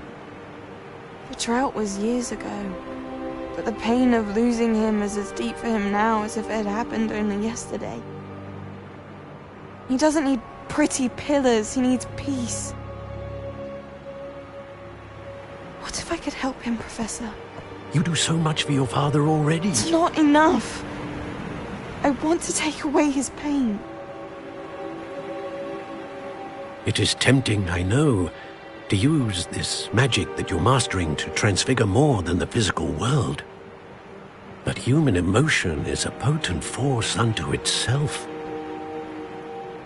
The drought was years ago, but the pain of losing him is as deep for him now as if it had happened only yesterday. He doesn't need pretty pillars, he needs peace. What if I could help him, Professor? You do so much for your father already. It's not enough. I want to take away his pain. It is tempting, I know, to use this magic that you're mastering to transfigure more than the physical world. But human emotion is a potent force unto itself.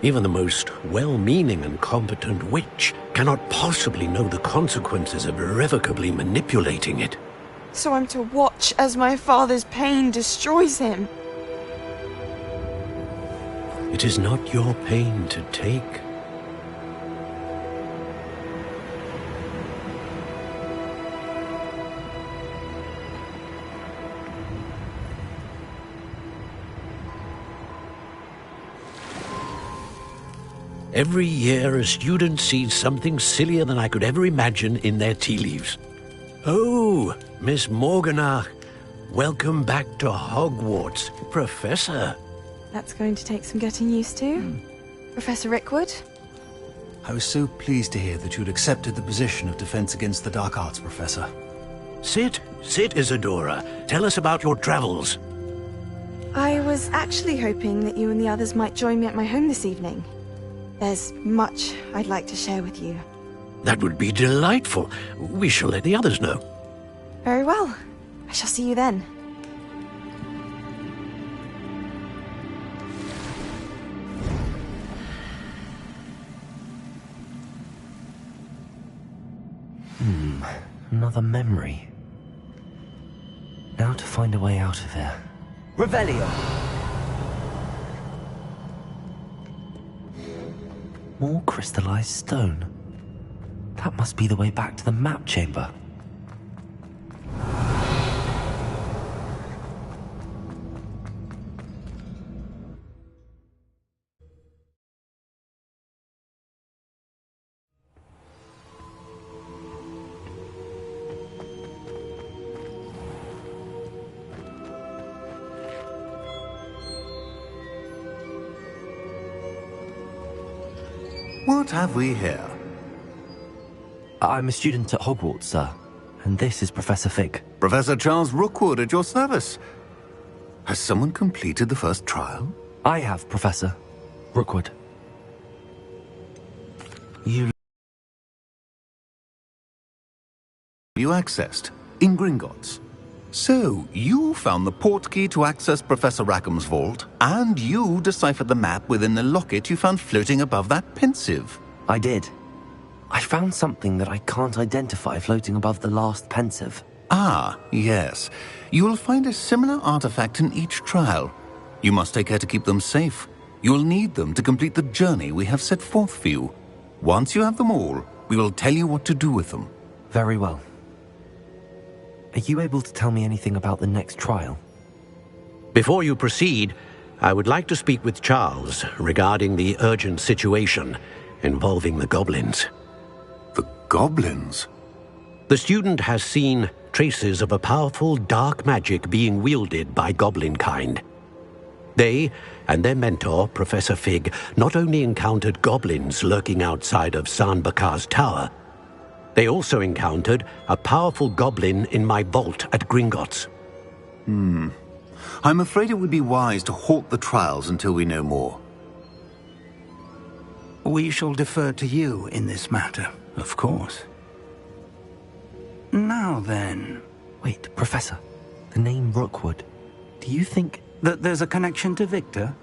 Even the most well-meaning and competent witch cannot possibly know the consequences of irrevocably manipulating it. So I'm to watch as my father's pain destroys him. It is not your pain to take. Every year, a student sees something sillier than I could ever imagine in their tea leaves. Oh, Miss Morganach, welcome back to Hogwarts, Professor. That's going to take some getting used to. Professor Rickwood? I was so pleased to hear that you'd accepted the position of Defense Against the Dark Arts, Professor. Sit, Isadora. Tell us about your travels. I was actually hoping that you and the others might join me at my home this evening. There's much I'd like to share with you. That would be delightful. We shall let the others know. Very well. I shall see you then. Another memory. Now to find a way out of here. Revelio! More crystallized stone. That must be the way back to the map chamber. What have we here? I'm a student at Hogwarts, sir. And this is Professor Fig. Professor Charles Rookwood at your service. Has someone completed the first trial? I have, Professor Rookwood. You accessed in Gringotts. So, you found the portkey to access Professor Rackham's vault, and you deciphered the map within the locket you found floating above that pensive. I did. I found something that I can't identify floating above the last pensive. Ah, yes. You will find a similar artifact in each trial. You must take care to keep them safe. You will need them to complete the journey we have set forth for you. Once you have them all, we will tell you what to do with them. Very well. Are you able to tell me anything about the next trial? Before you proceed, I would like to speak with Charles regarding the urgent situation involving the goblins. The goblins? The student has seen traces of a powerful dark magic being wielded by goblin kind. They and their mentor, Professor Fig, not only encountered goblins lurking outside of San Bakar's tower, they also encountered a powerful goblin in my vault at Gringotts. I'm afraid it would be wise to halt the trials until we know more. We shall defer to you in this matter, of course. Now then... Wait, Professor. The name Rookwood. Do you think... that there's a connection to Victor?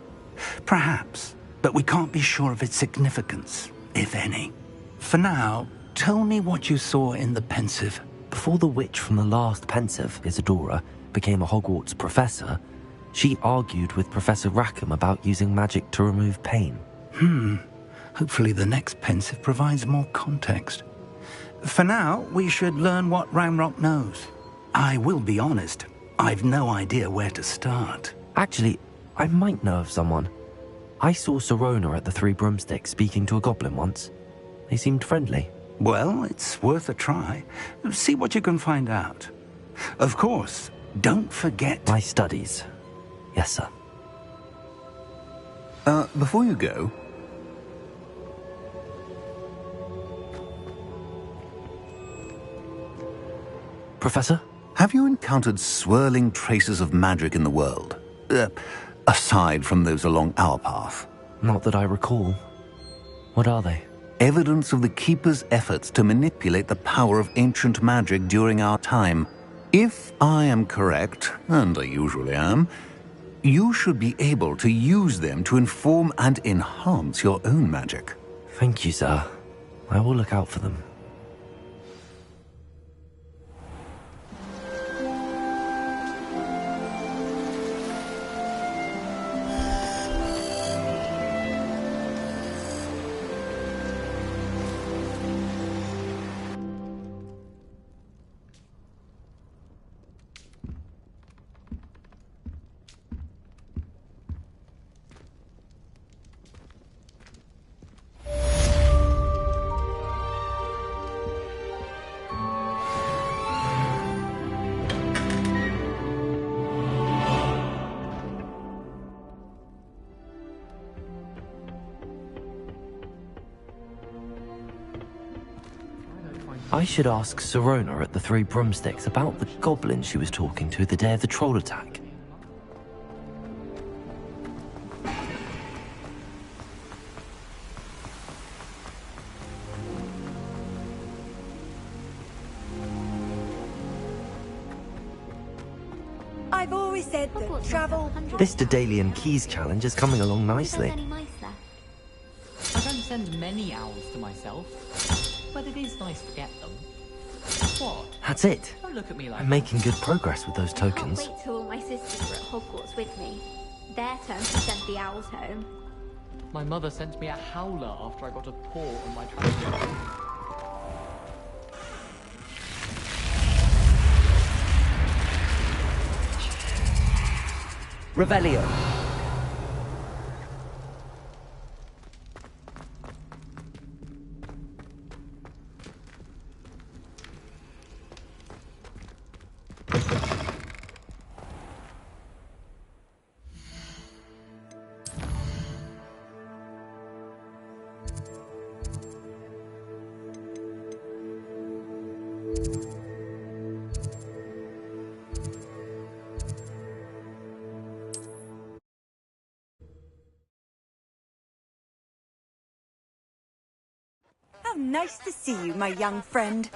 Perhaps, but we can't be sure of its significance, if any. For now, tell me what you saw in the pensive. Before the witch from the last pensive, Isadora, became a Hogwarts professor, she argued with Professor Rackham about using magic to remove pain. Hopefully the next pensive provides more context. For now, we should learn what Ranrock knows. I will be honest, I've no idea where to start. Actually, I might know of someone. I saw Sirona at the Three Broomsticks speaking to a goblin once. They seemed friendly. Well, it's worth a try. See what you can find out. Of course, don't forget... My studies. Yes, sir. Before you go... Professor? Have you encountered swirling traces of magic in the world? Aside from those along our path? Not that I recall. What are they? Evidence of the Keeper's efforts to manipulate the power of ancient magic during our time. If I am correct, and I usually am, you should be able to use them to inform and enhance your own magic. Thank you, sir. I will look out for them. I should ask Sirona at the Three Broomsticks about the goblin she was talking to the day of the troll attack. I've always said that travel... This Daedalian Keys challenge is coming along nicely. I don't send many owls to myself, but it is nice to get them. What? That's it. Don't look at me like I'm making good progress with those I can't tokens. wait till all my sisters were at Hogwarts with me. Their turn to send the owls home. My mother sent me a howler after I got a paw on my transfer. Revelio. How nice to see you, my young friend.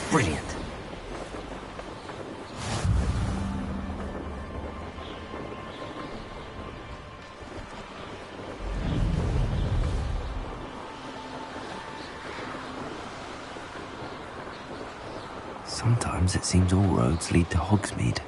Brilliant. Sometimes it seems all roads lead to Hogsmeade.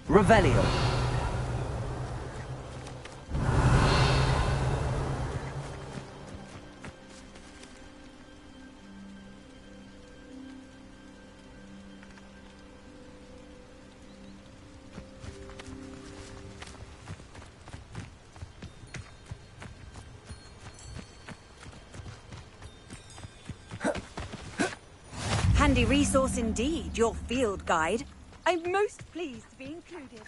Revelio. Handy resource indeed, your field guide. I'm most pleased to be included.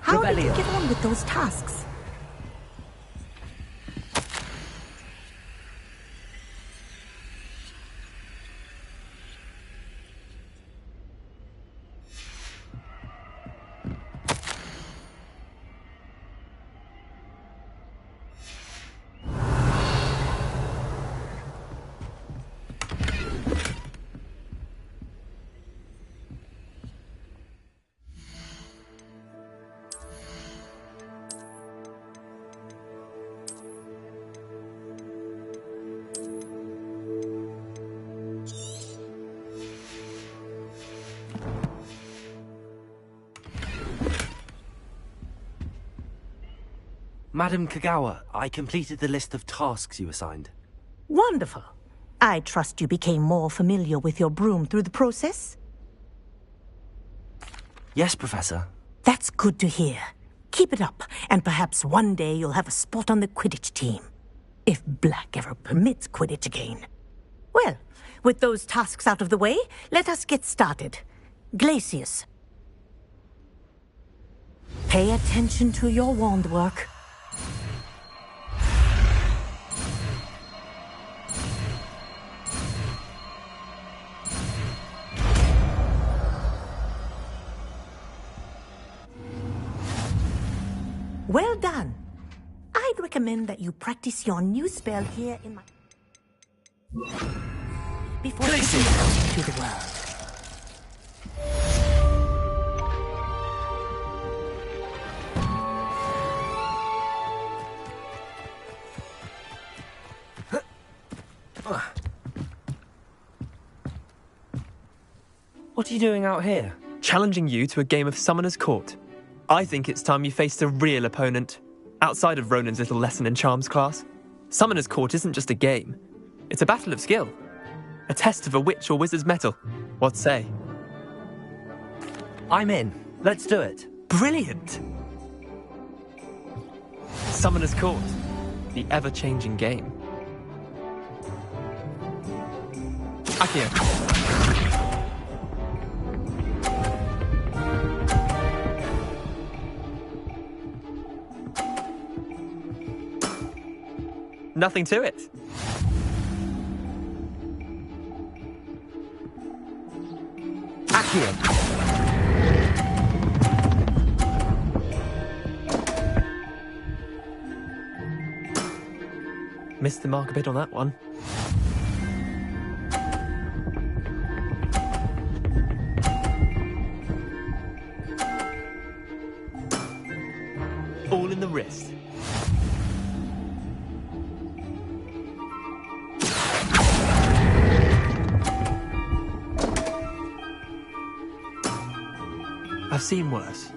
How did you get on with those tasks? Madam Kagawa, I completed the list of tasks you assigned. Wonderful. I trust you became more familiar with your broom through the process? Yes, Professor. That's good to hear. Keep it up, and perhaps one day you'll have a spot on the Quidditch team. If Black ever permits Quidditch again. Well, with those tasks out of the way, let us get started. Glacius. Pay attention to your wand work. Well done. I'd recommend that you practice your new spell here in my... before taking it out to the world. What are you doing out here? Challenging you to a game of Summoner's Court. I think it's time you faced a real opponent, outside of Ronan's little lesson in charms class. Summoner's Court isn't just a game. It's a battle of skill. A test of a witch or wizard's mettle. What say? I'm in. Let's do it. Brilliant! Summoner's Court. The ever-changing game. Accio. Nothing to it. Accio. Missed the mark a bit on that one. All in the wrist. I've seen worse.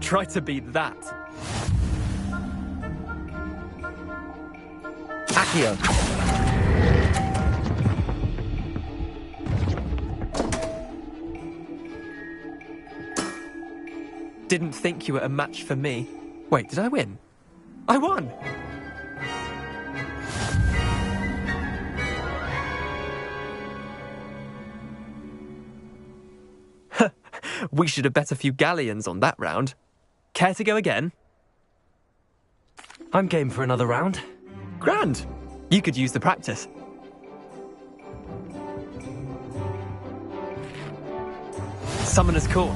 Try to beat that. Accio. Didn't think you were a match for me. Wait, did I win? I won! We should have bet a few galleons on that round. Care to go again? I'm game for another round. Grand! You could use the practice. Summoner's Court.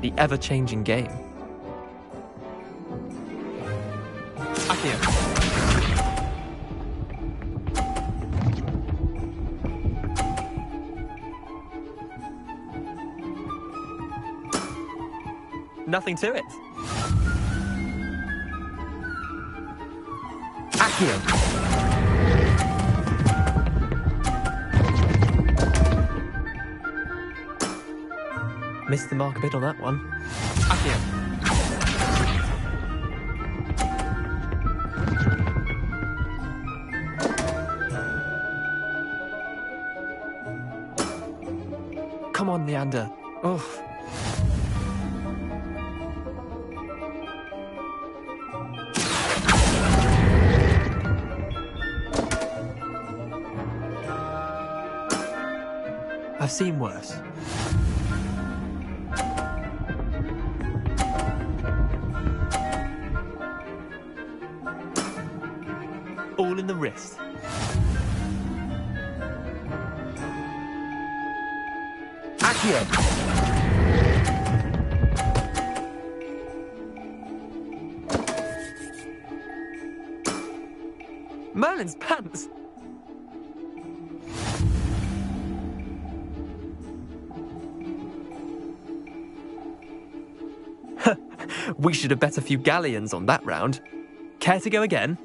The ever-changing game. Accio. Nothing to it. Accio. Missed the mark a bit on that one. Accio. Come on, Leander. Oh. I've seen worse. All in the wrist. Accio. Merlin's pants. We should have bet a few galleons on that round. Care to go again?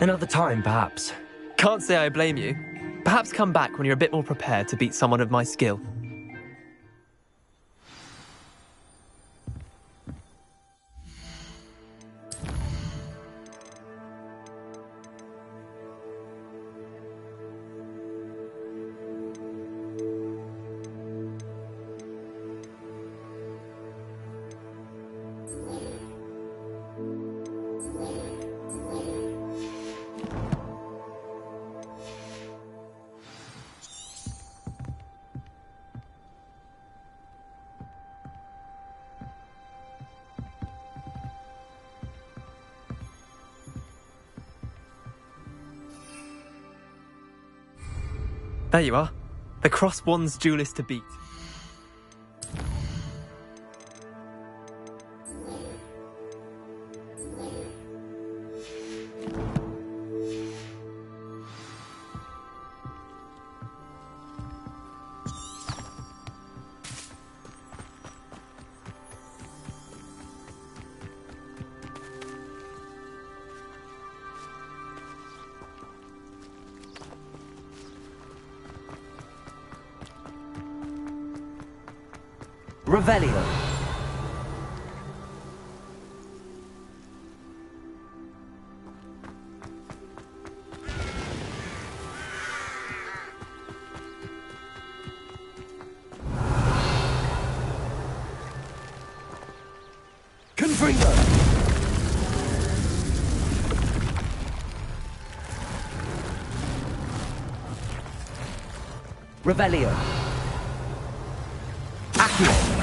Another time, perhaps. Can't say I blame you. Perhaps come back when you're a bit more prepared to beat someone of my skill. There you are. The Crosswands duelist to beat. Revelio. Confringo. Revelio. Accio.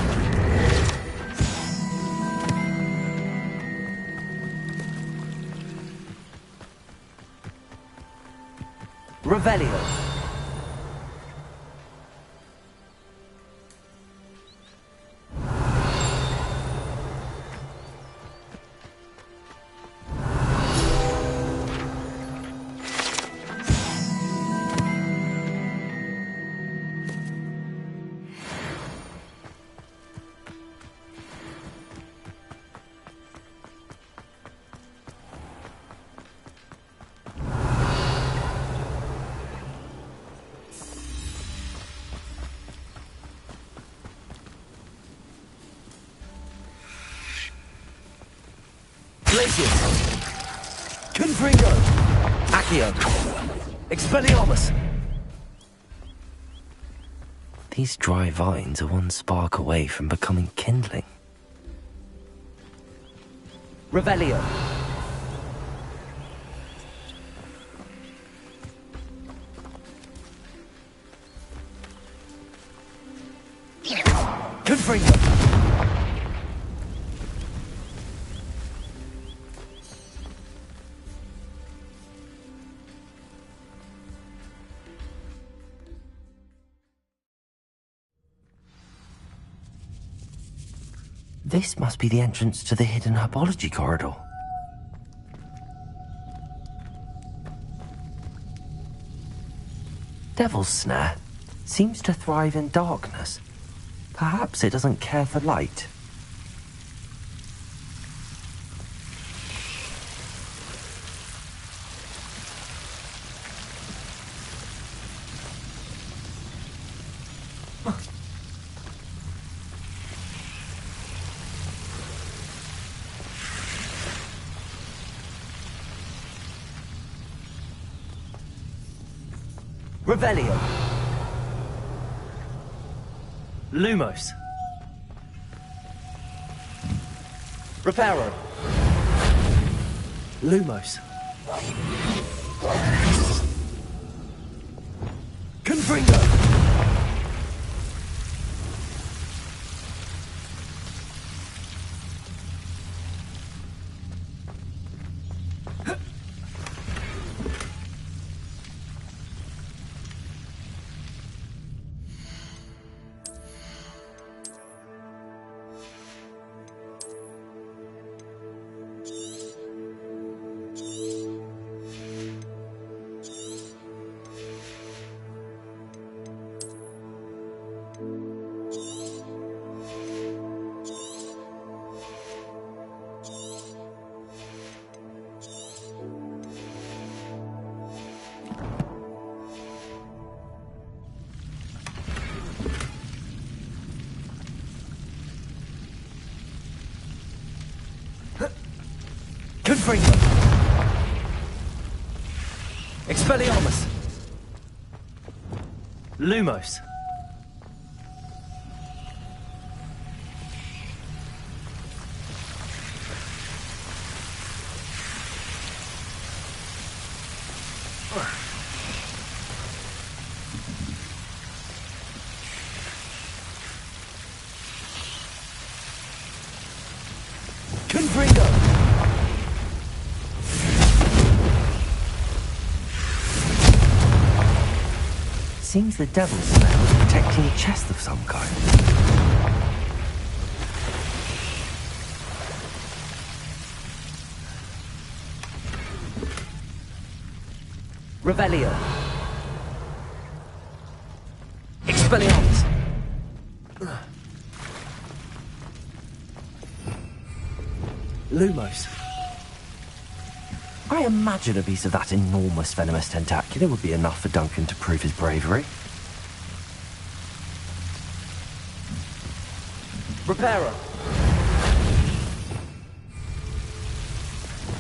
Revelio. Glacius. Confringo. Accio. Expelliarmus. These dry vines are one spark away from becoming kindling. Revelio. Confringo. This must be the entrance to the hidden herbology corridor. Devil's Snare seems to thrive in darkness. Perhaps it doesn't care for light. Revelio. Lumos. Reparo. Lumos. Confringo. Confringo. Expelliarmus. Lumos. Confringo. seems the devil's snare was protecting a chest of some kind. Revelio. Expelliarmus. Lumos. I imagine a piece of that enormous venomous tentacular would be enough for Duncan to prove his bravery. Reparo.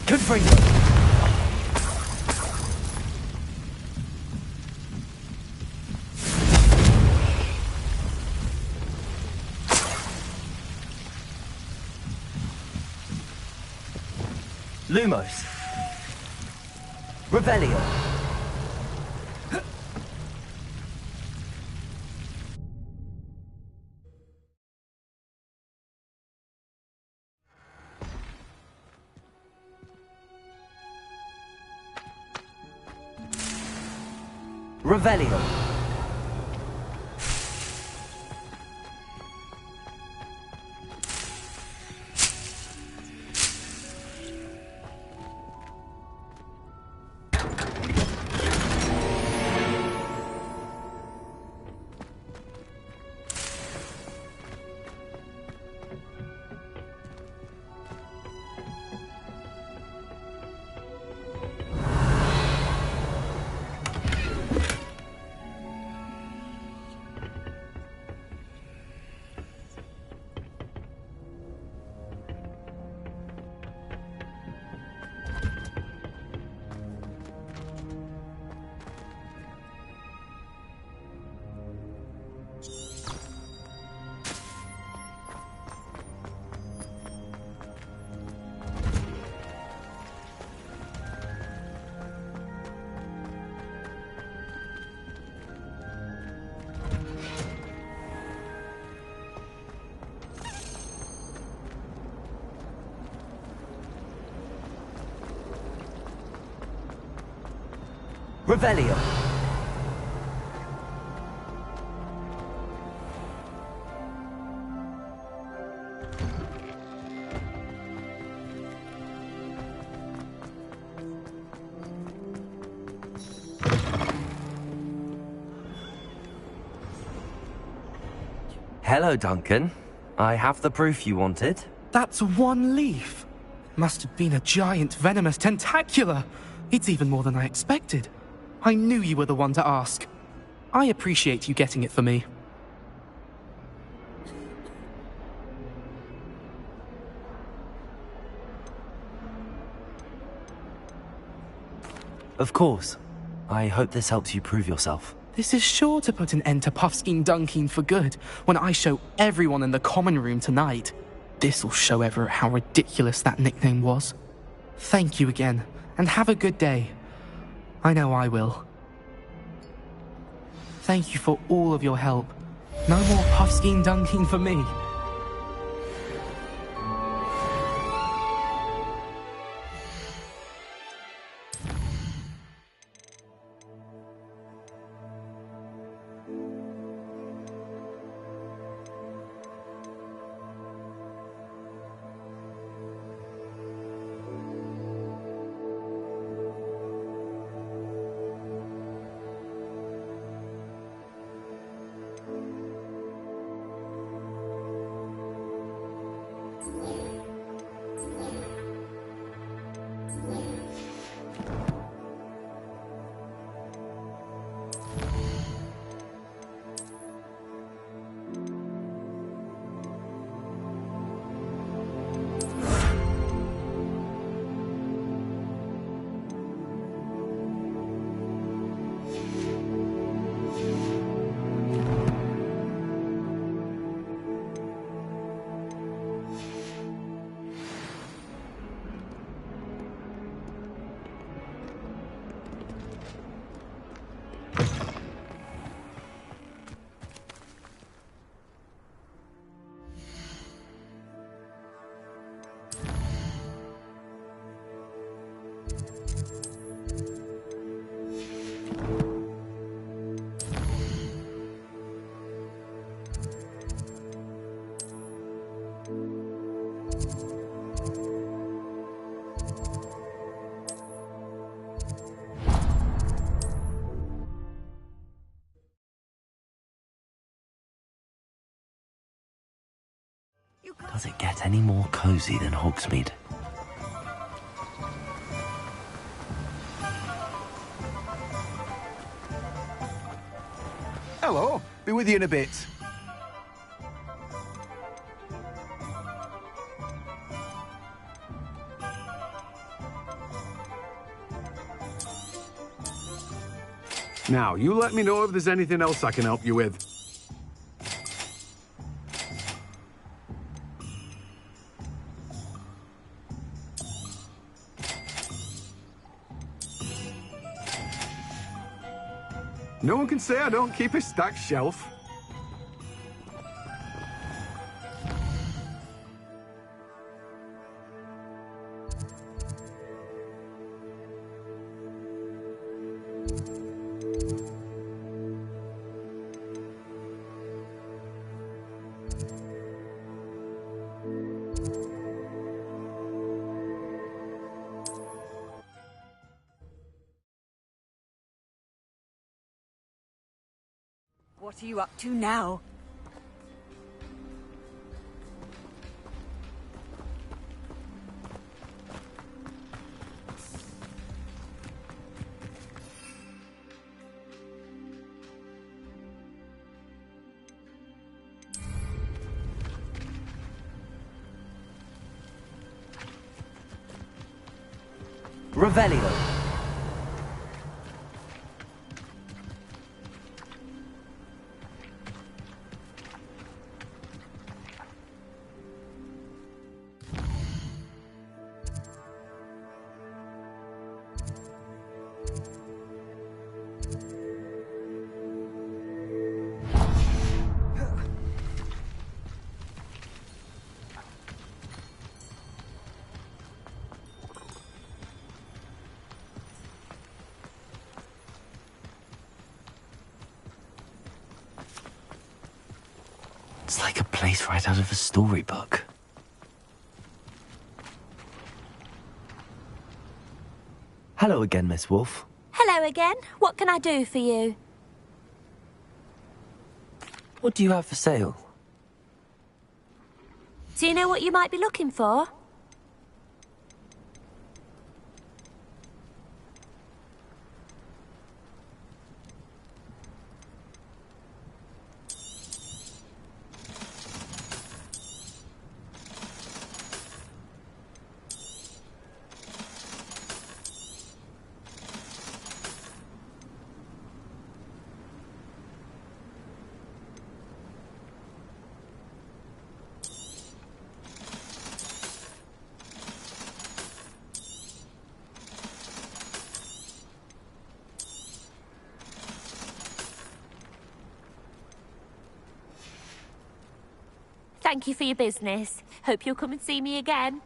Confringo. Lumos. Revelio. Revelio. Revelio. Hello, Duncan. I have the proof you wanted. That's one leaf. Must have been a giant venomous tentacula. It's even more than I expected. I knew you were the one to ask. I appreciate you getting it for me. Of course. I hope this helps you prove yourself. This is sure to put an end to Puffskein Dunkeen for good when I show everyone in the common room tonight. This'll show Everett how ridiculous that nickname was. Thank you again, and have a good day. I know I will. Thank you for all of your help. No more Puffskein Dunkeen for me. Does it get any more cozy than Hogsmeade? Hello. Be with you in a bit. Now, you let me know if there's anything else I can help you with. No one can say I don't keep a stacked shelf. What are you up to now? Revelio. It's like a place right out of a storybook. Hello again, Miss Wolf. Hello again. What can I do for you? What do you have for sale? Do you know what you might be looking for? Thank you for your business. Hope you'll come and see me again.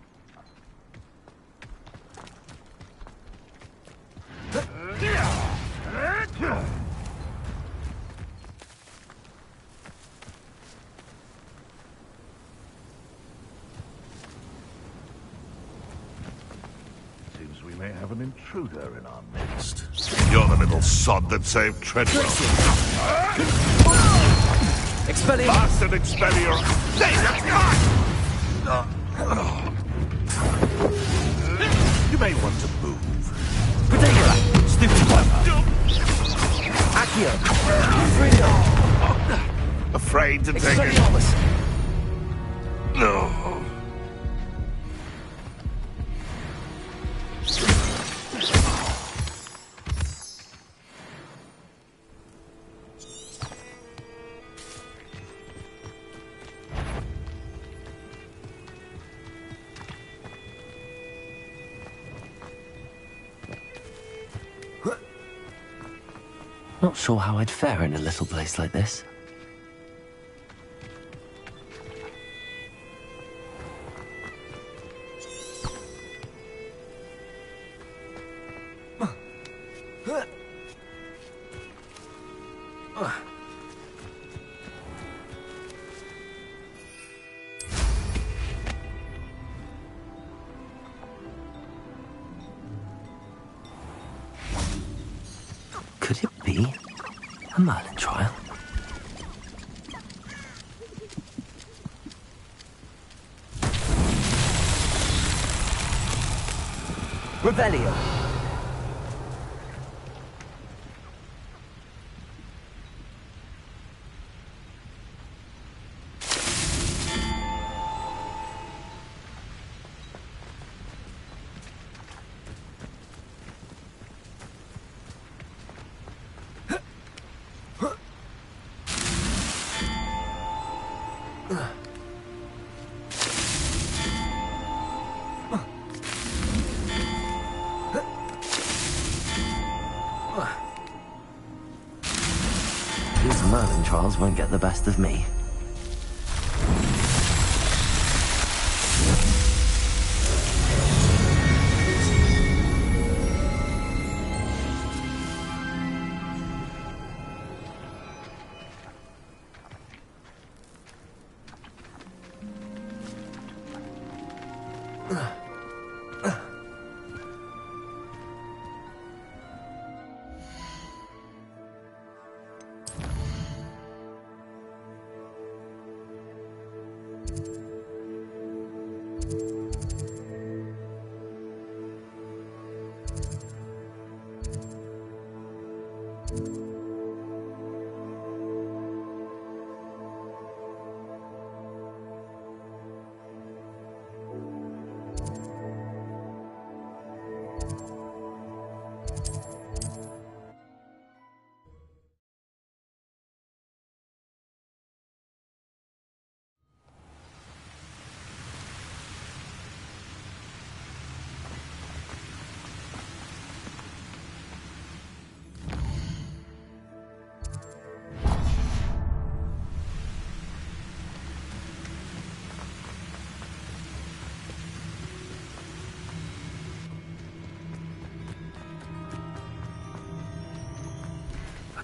Seems we may have an intruder in our midst. You're the little sod that saved Treadwell. Expelliarmus! Bastard Expelliarmus! You may want to move. Predicula! Stupid clever! Accio! Freedom! Afraid to take it? Expelliarmus! No. Not sure how I'd fare in a little place like this. Could it be a Merlin trial? Revelio. These Merlin trials won't get the best of me.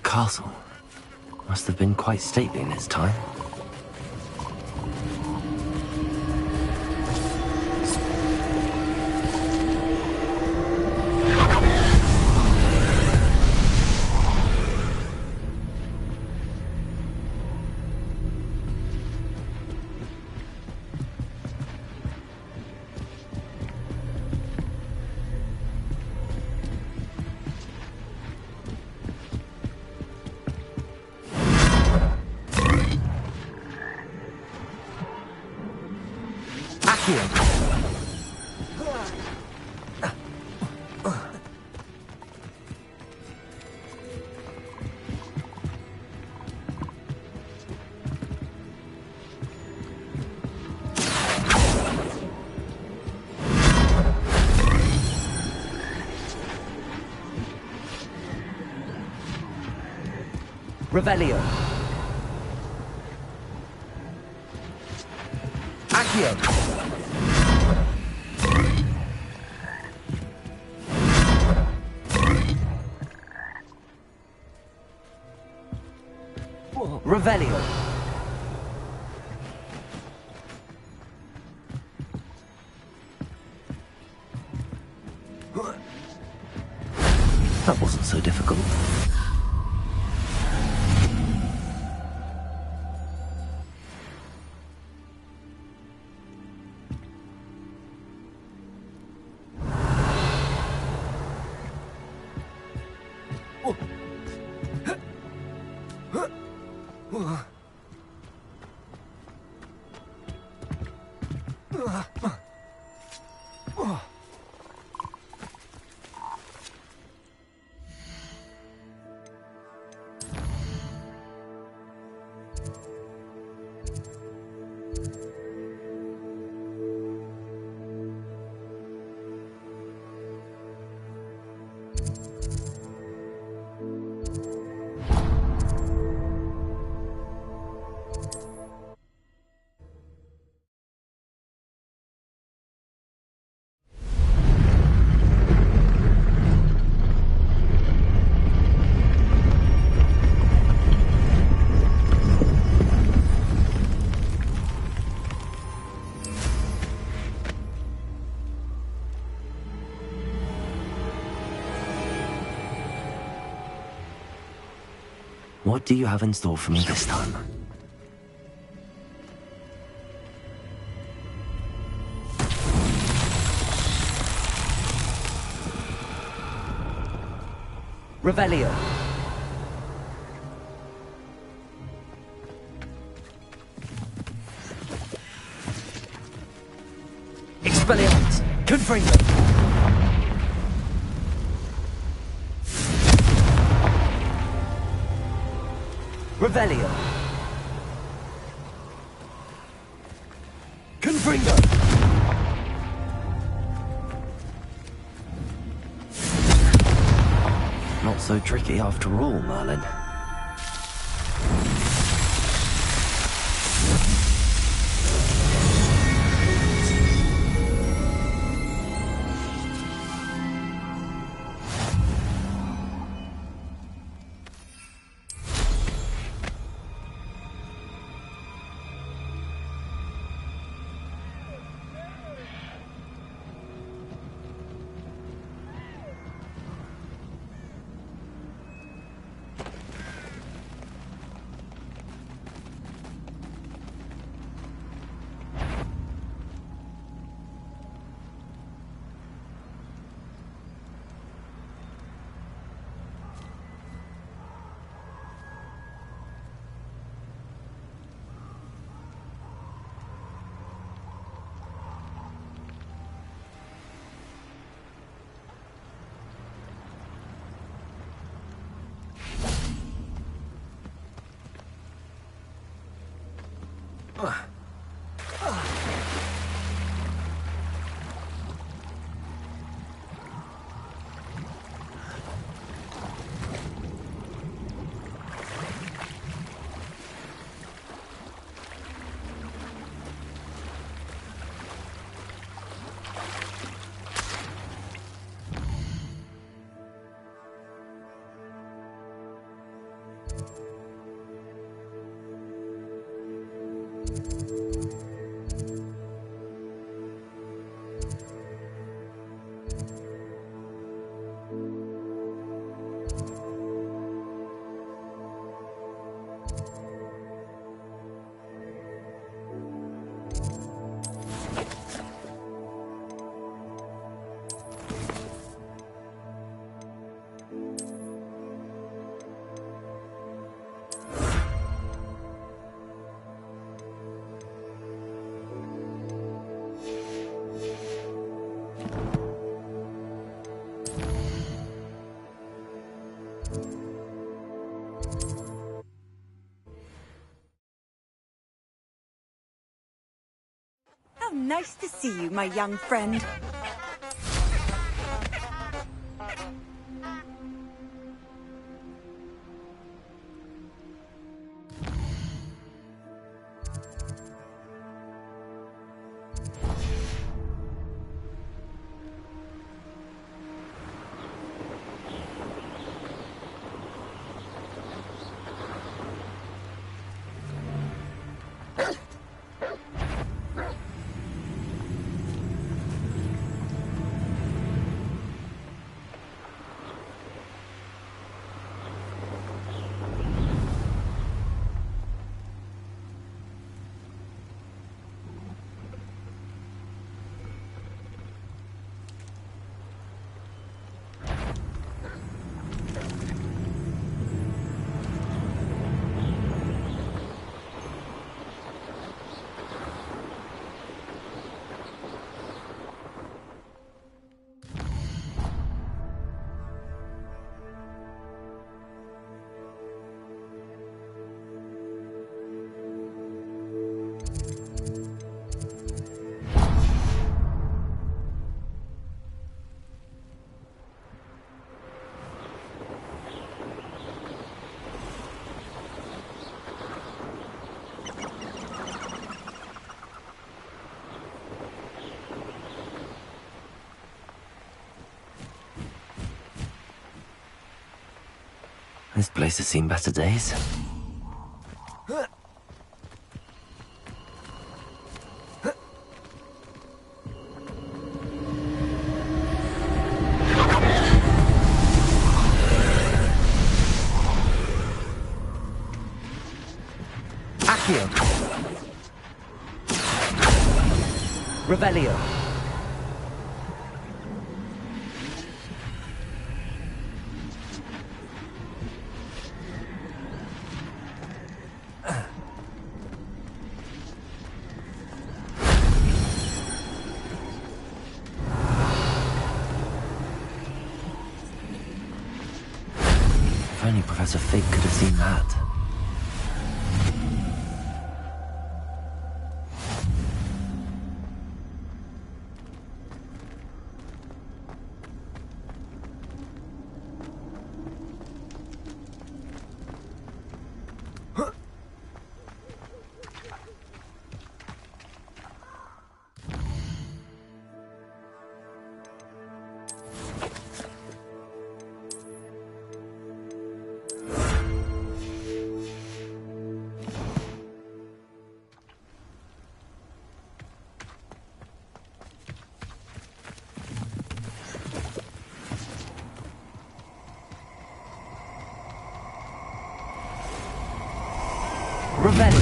Castle. Must have been quite stately in its time. Revelio. Accio. Revelio. That wasn't so difficult. What do you have in store for me this time? Revelio. Expelliarmus. Confringo. Revelio. Confringo. Not so tricky after all, Merlin. How nice to see you, my young friend. This place has seen better days. Accio. Revelio. Professor Fig could have seen that.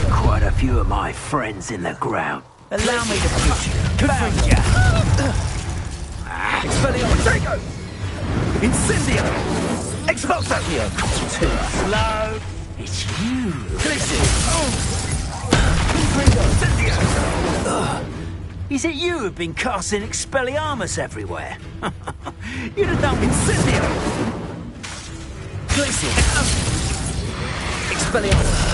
Quite a few of my friends in the ground. Allow me to put you. Found ya. Expelliarmus! Draco! Incendio! Expulso! Too slow. It's you. Is it you who've been casting Expelliarmus everywhere? You'd have done Incendio! Expelliarmus!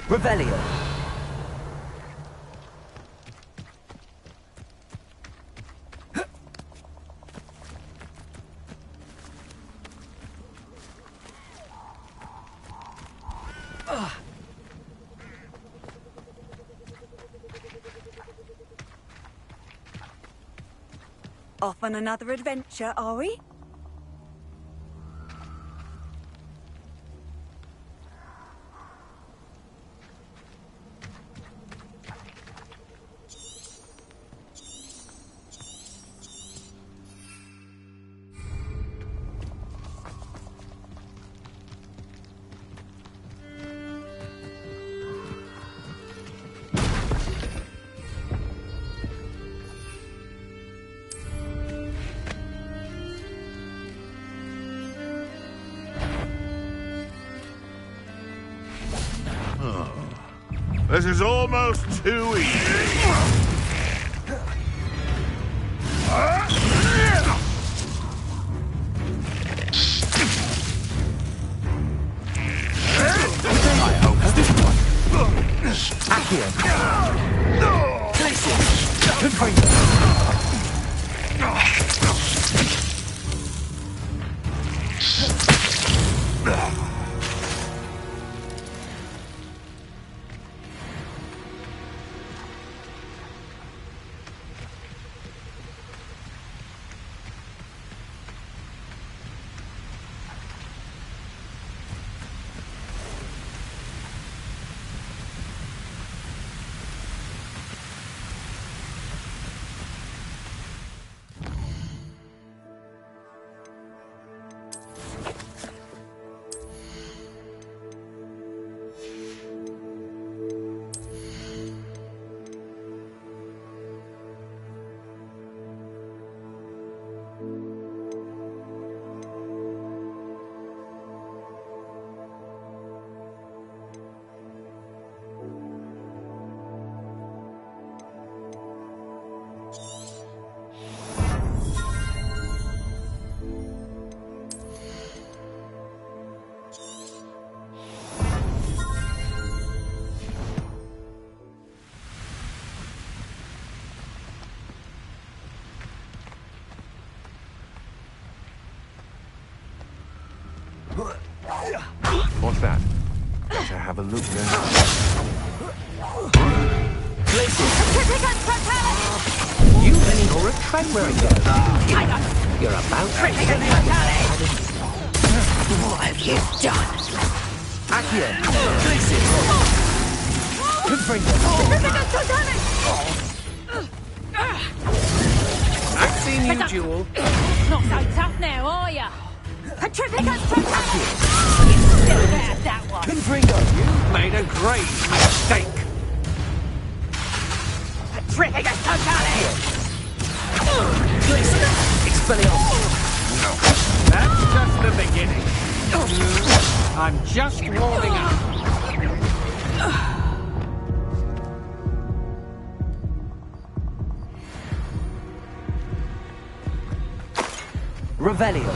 Revelio. Off on another adventure, are we? This is almost too easy. I hope this one. Accio. What's that? Better have a look then. You really are a treadmill. You're about to. What have you done? Accio. I've seen you, Jewel. Not so tough now, are ya? That one. Confringo, you made a great mistake. Expelliarmus. That's just the beginning. I'm just warming up. Revelio.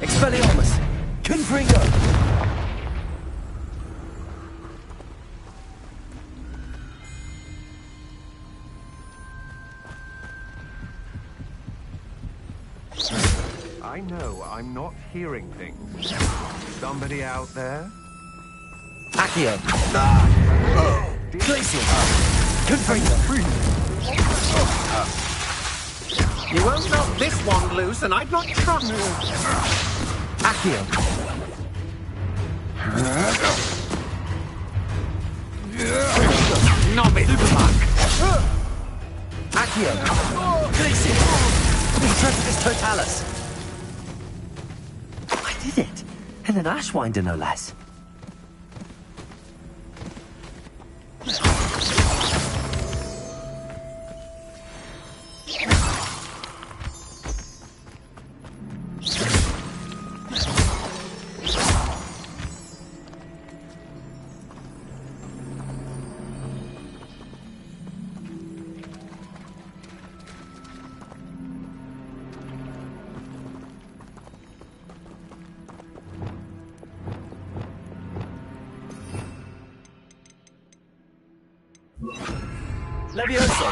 Expelliarmus! Confringo! I know I'm not hearing things. Somebody out there? Accio! Glacial! Confringo! You won't knock this one loose, and I'd not trust you. Accio! Novice! Accio! Glacial! Intrepidus Totalis! I did it! And an Ashwinder, no less. Levioso!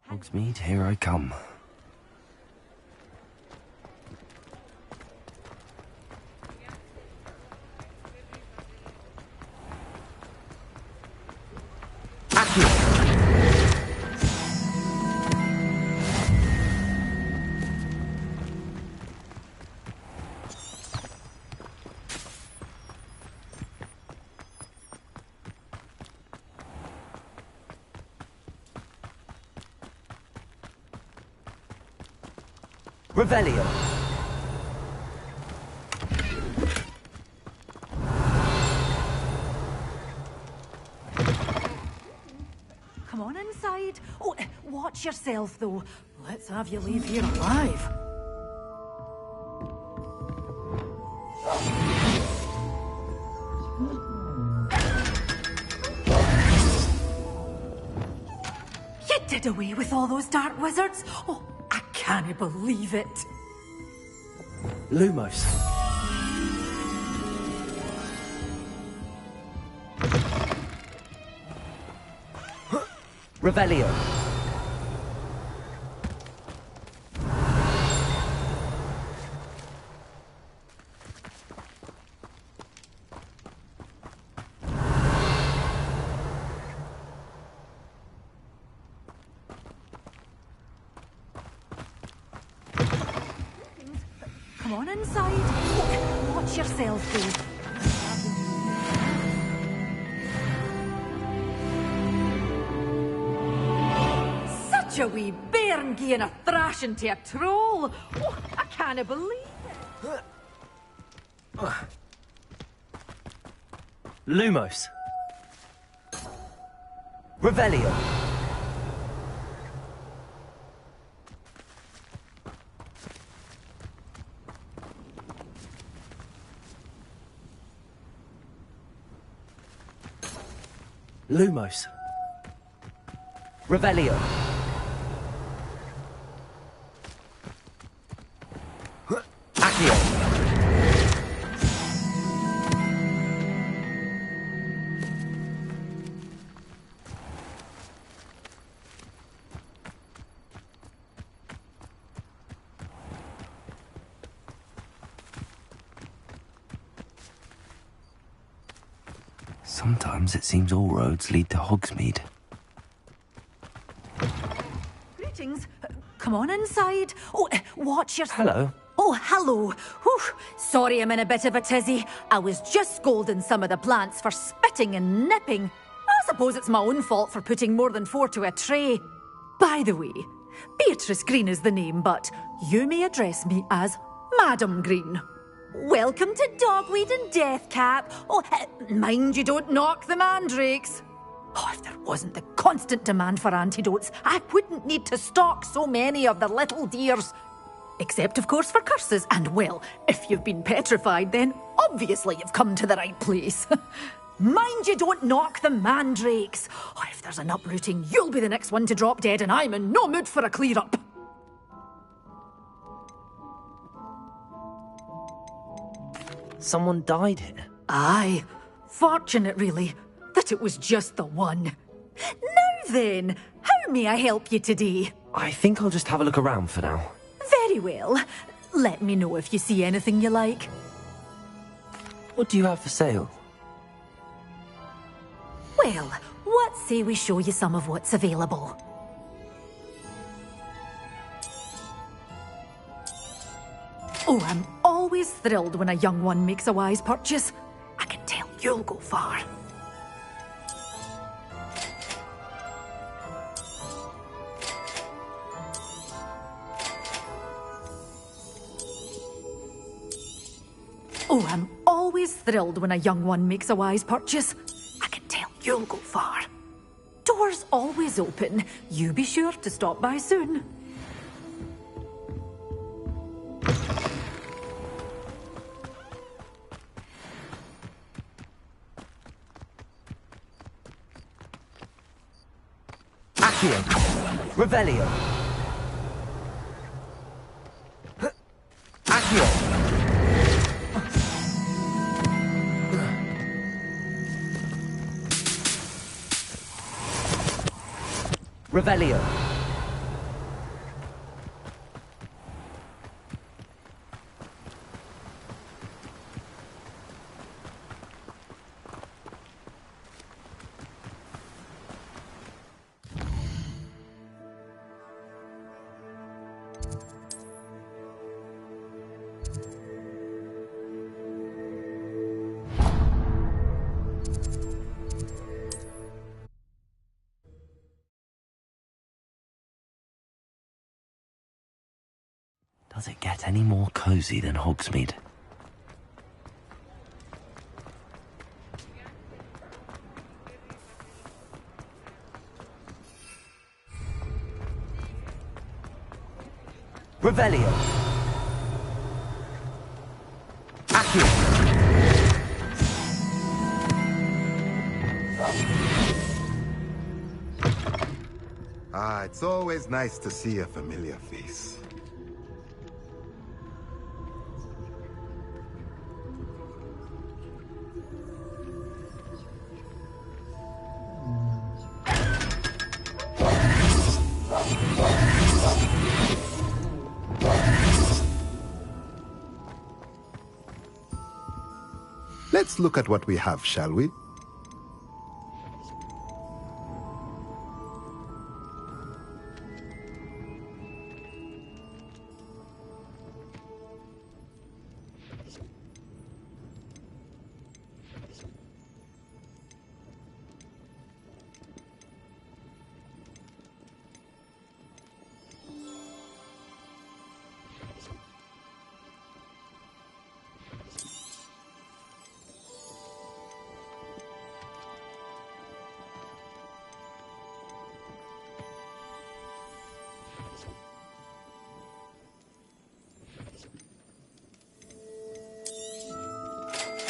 Hogsmeade, here I come. Revelio! Come on inside. Oh, watch yourself, though. Let's have you leave here alive. did away with all those dark wizards? Oh, I can't believe it. Lumos. Revelio. Come on inside. Oh, watch yourself, though. Such a wee bairn gieing a thrashing to a troll. Oh, I can't believe it. Lumos. Revelio. Lumos. Revelio. Accio. Sometimes it seems all roads lead to Hogsmeade. Greetings. Come on inside. Oh, watch yourself. Hello. Oh, hello. Whew. Sorry I'm in a bit of a tizzy. I was just scolding some of the plants for spitting and nipping. I suppose it's my own fault for putting more than 4 to a tray. By the way, Beatrice Green is the name, but you may address me as Madam Green. Welcome to Dogweed and Deathcap. Oh, mind you don't knock the mandrakes. Oh, if there wasn't the constant demand for antidotes, I wouldn't need to stock so many of the little dears. Except, of course, for curses. And, well, if you've been petrified, then obviously you've come to the right place. Mind you don't knock the mandrakes. Oh, if there's an uprooting, you'll be the next one to drop dead, and I'm in no mood for a clear-up. Someone died here. Aye. Fortunate, really, that it was just the one. Now then, how may I help you today? I think I'll just have a look around for now. Very well. Let me know if you see anything you like. What do you have for sale? Well, what say we show you some of what's available? Oh, I'm always thrilled when a young one makes a wise purchase. I can tell you'll go far. Oh, I'm always thrilled when a young one makes a wise purchase. I can tell you'll go far. Doors always open. You be sure to stop by soon. Accio. Revelio. Accio. Revelio. Does it get any more cozy than Hogsmeade? Revelio. Accio. Ah, it's always nice to see a familiar face. Let's look at what we have, shall we?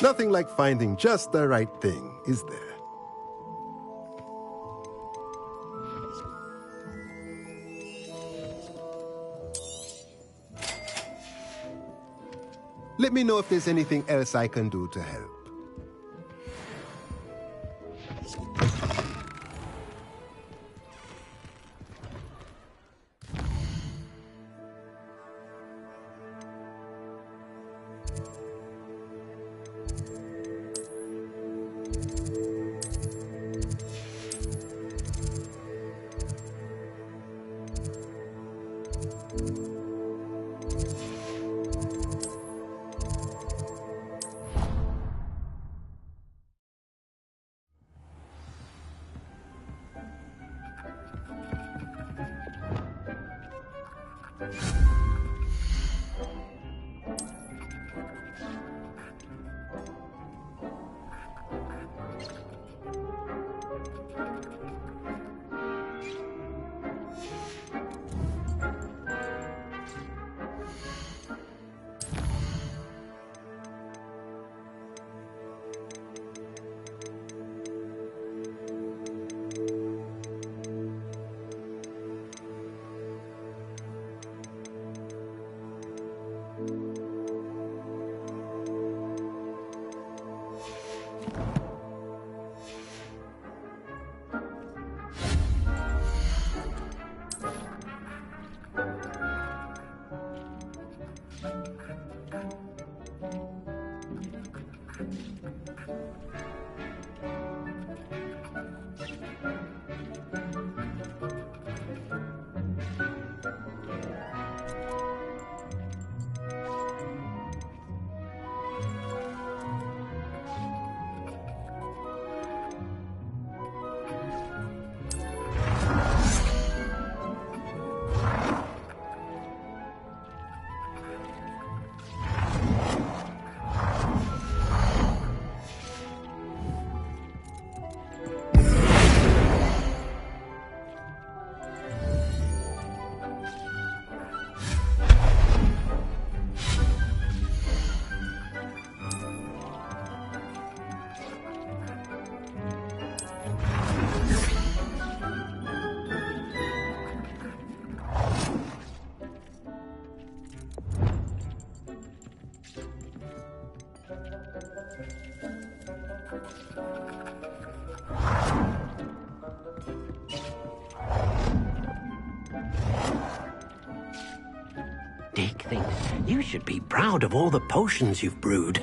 Nothing like finding just the right thing, is there? Let me know if there's anything else I can do to help. Dick thinks you should be proud of all the potions you've brewed.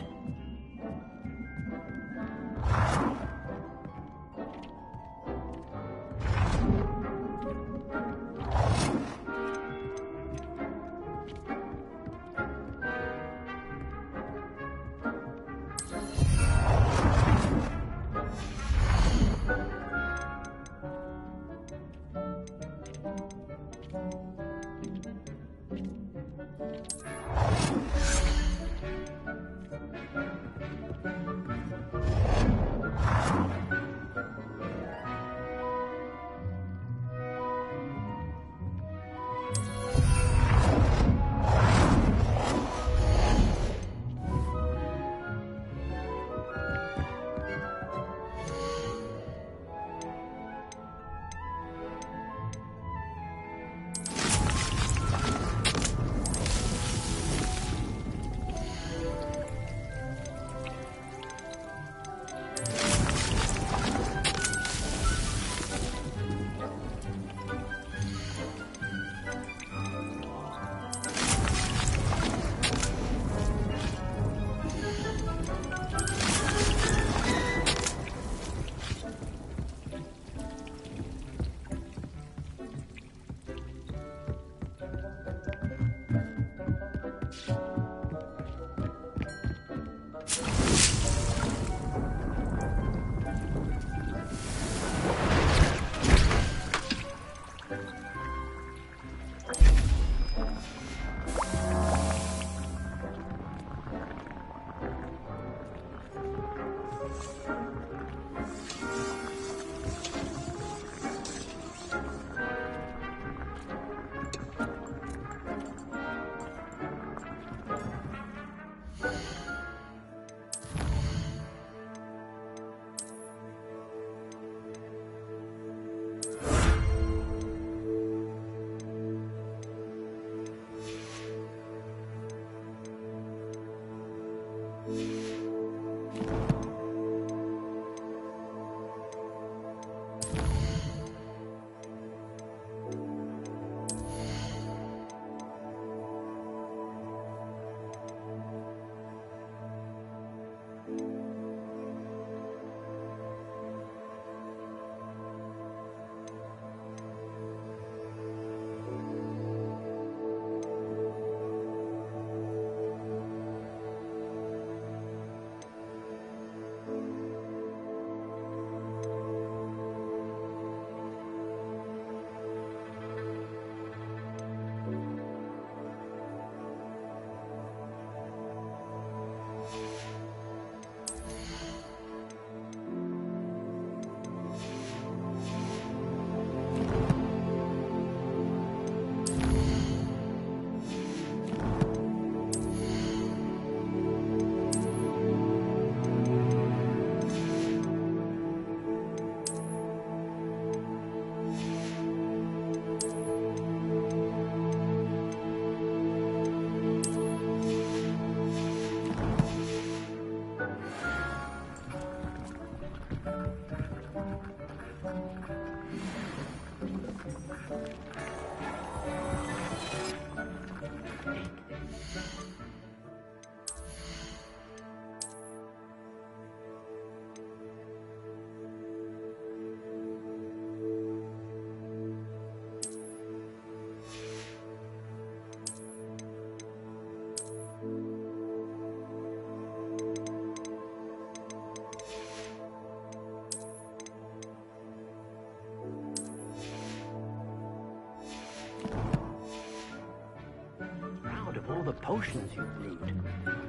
Proud of all the potions you brewed.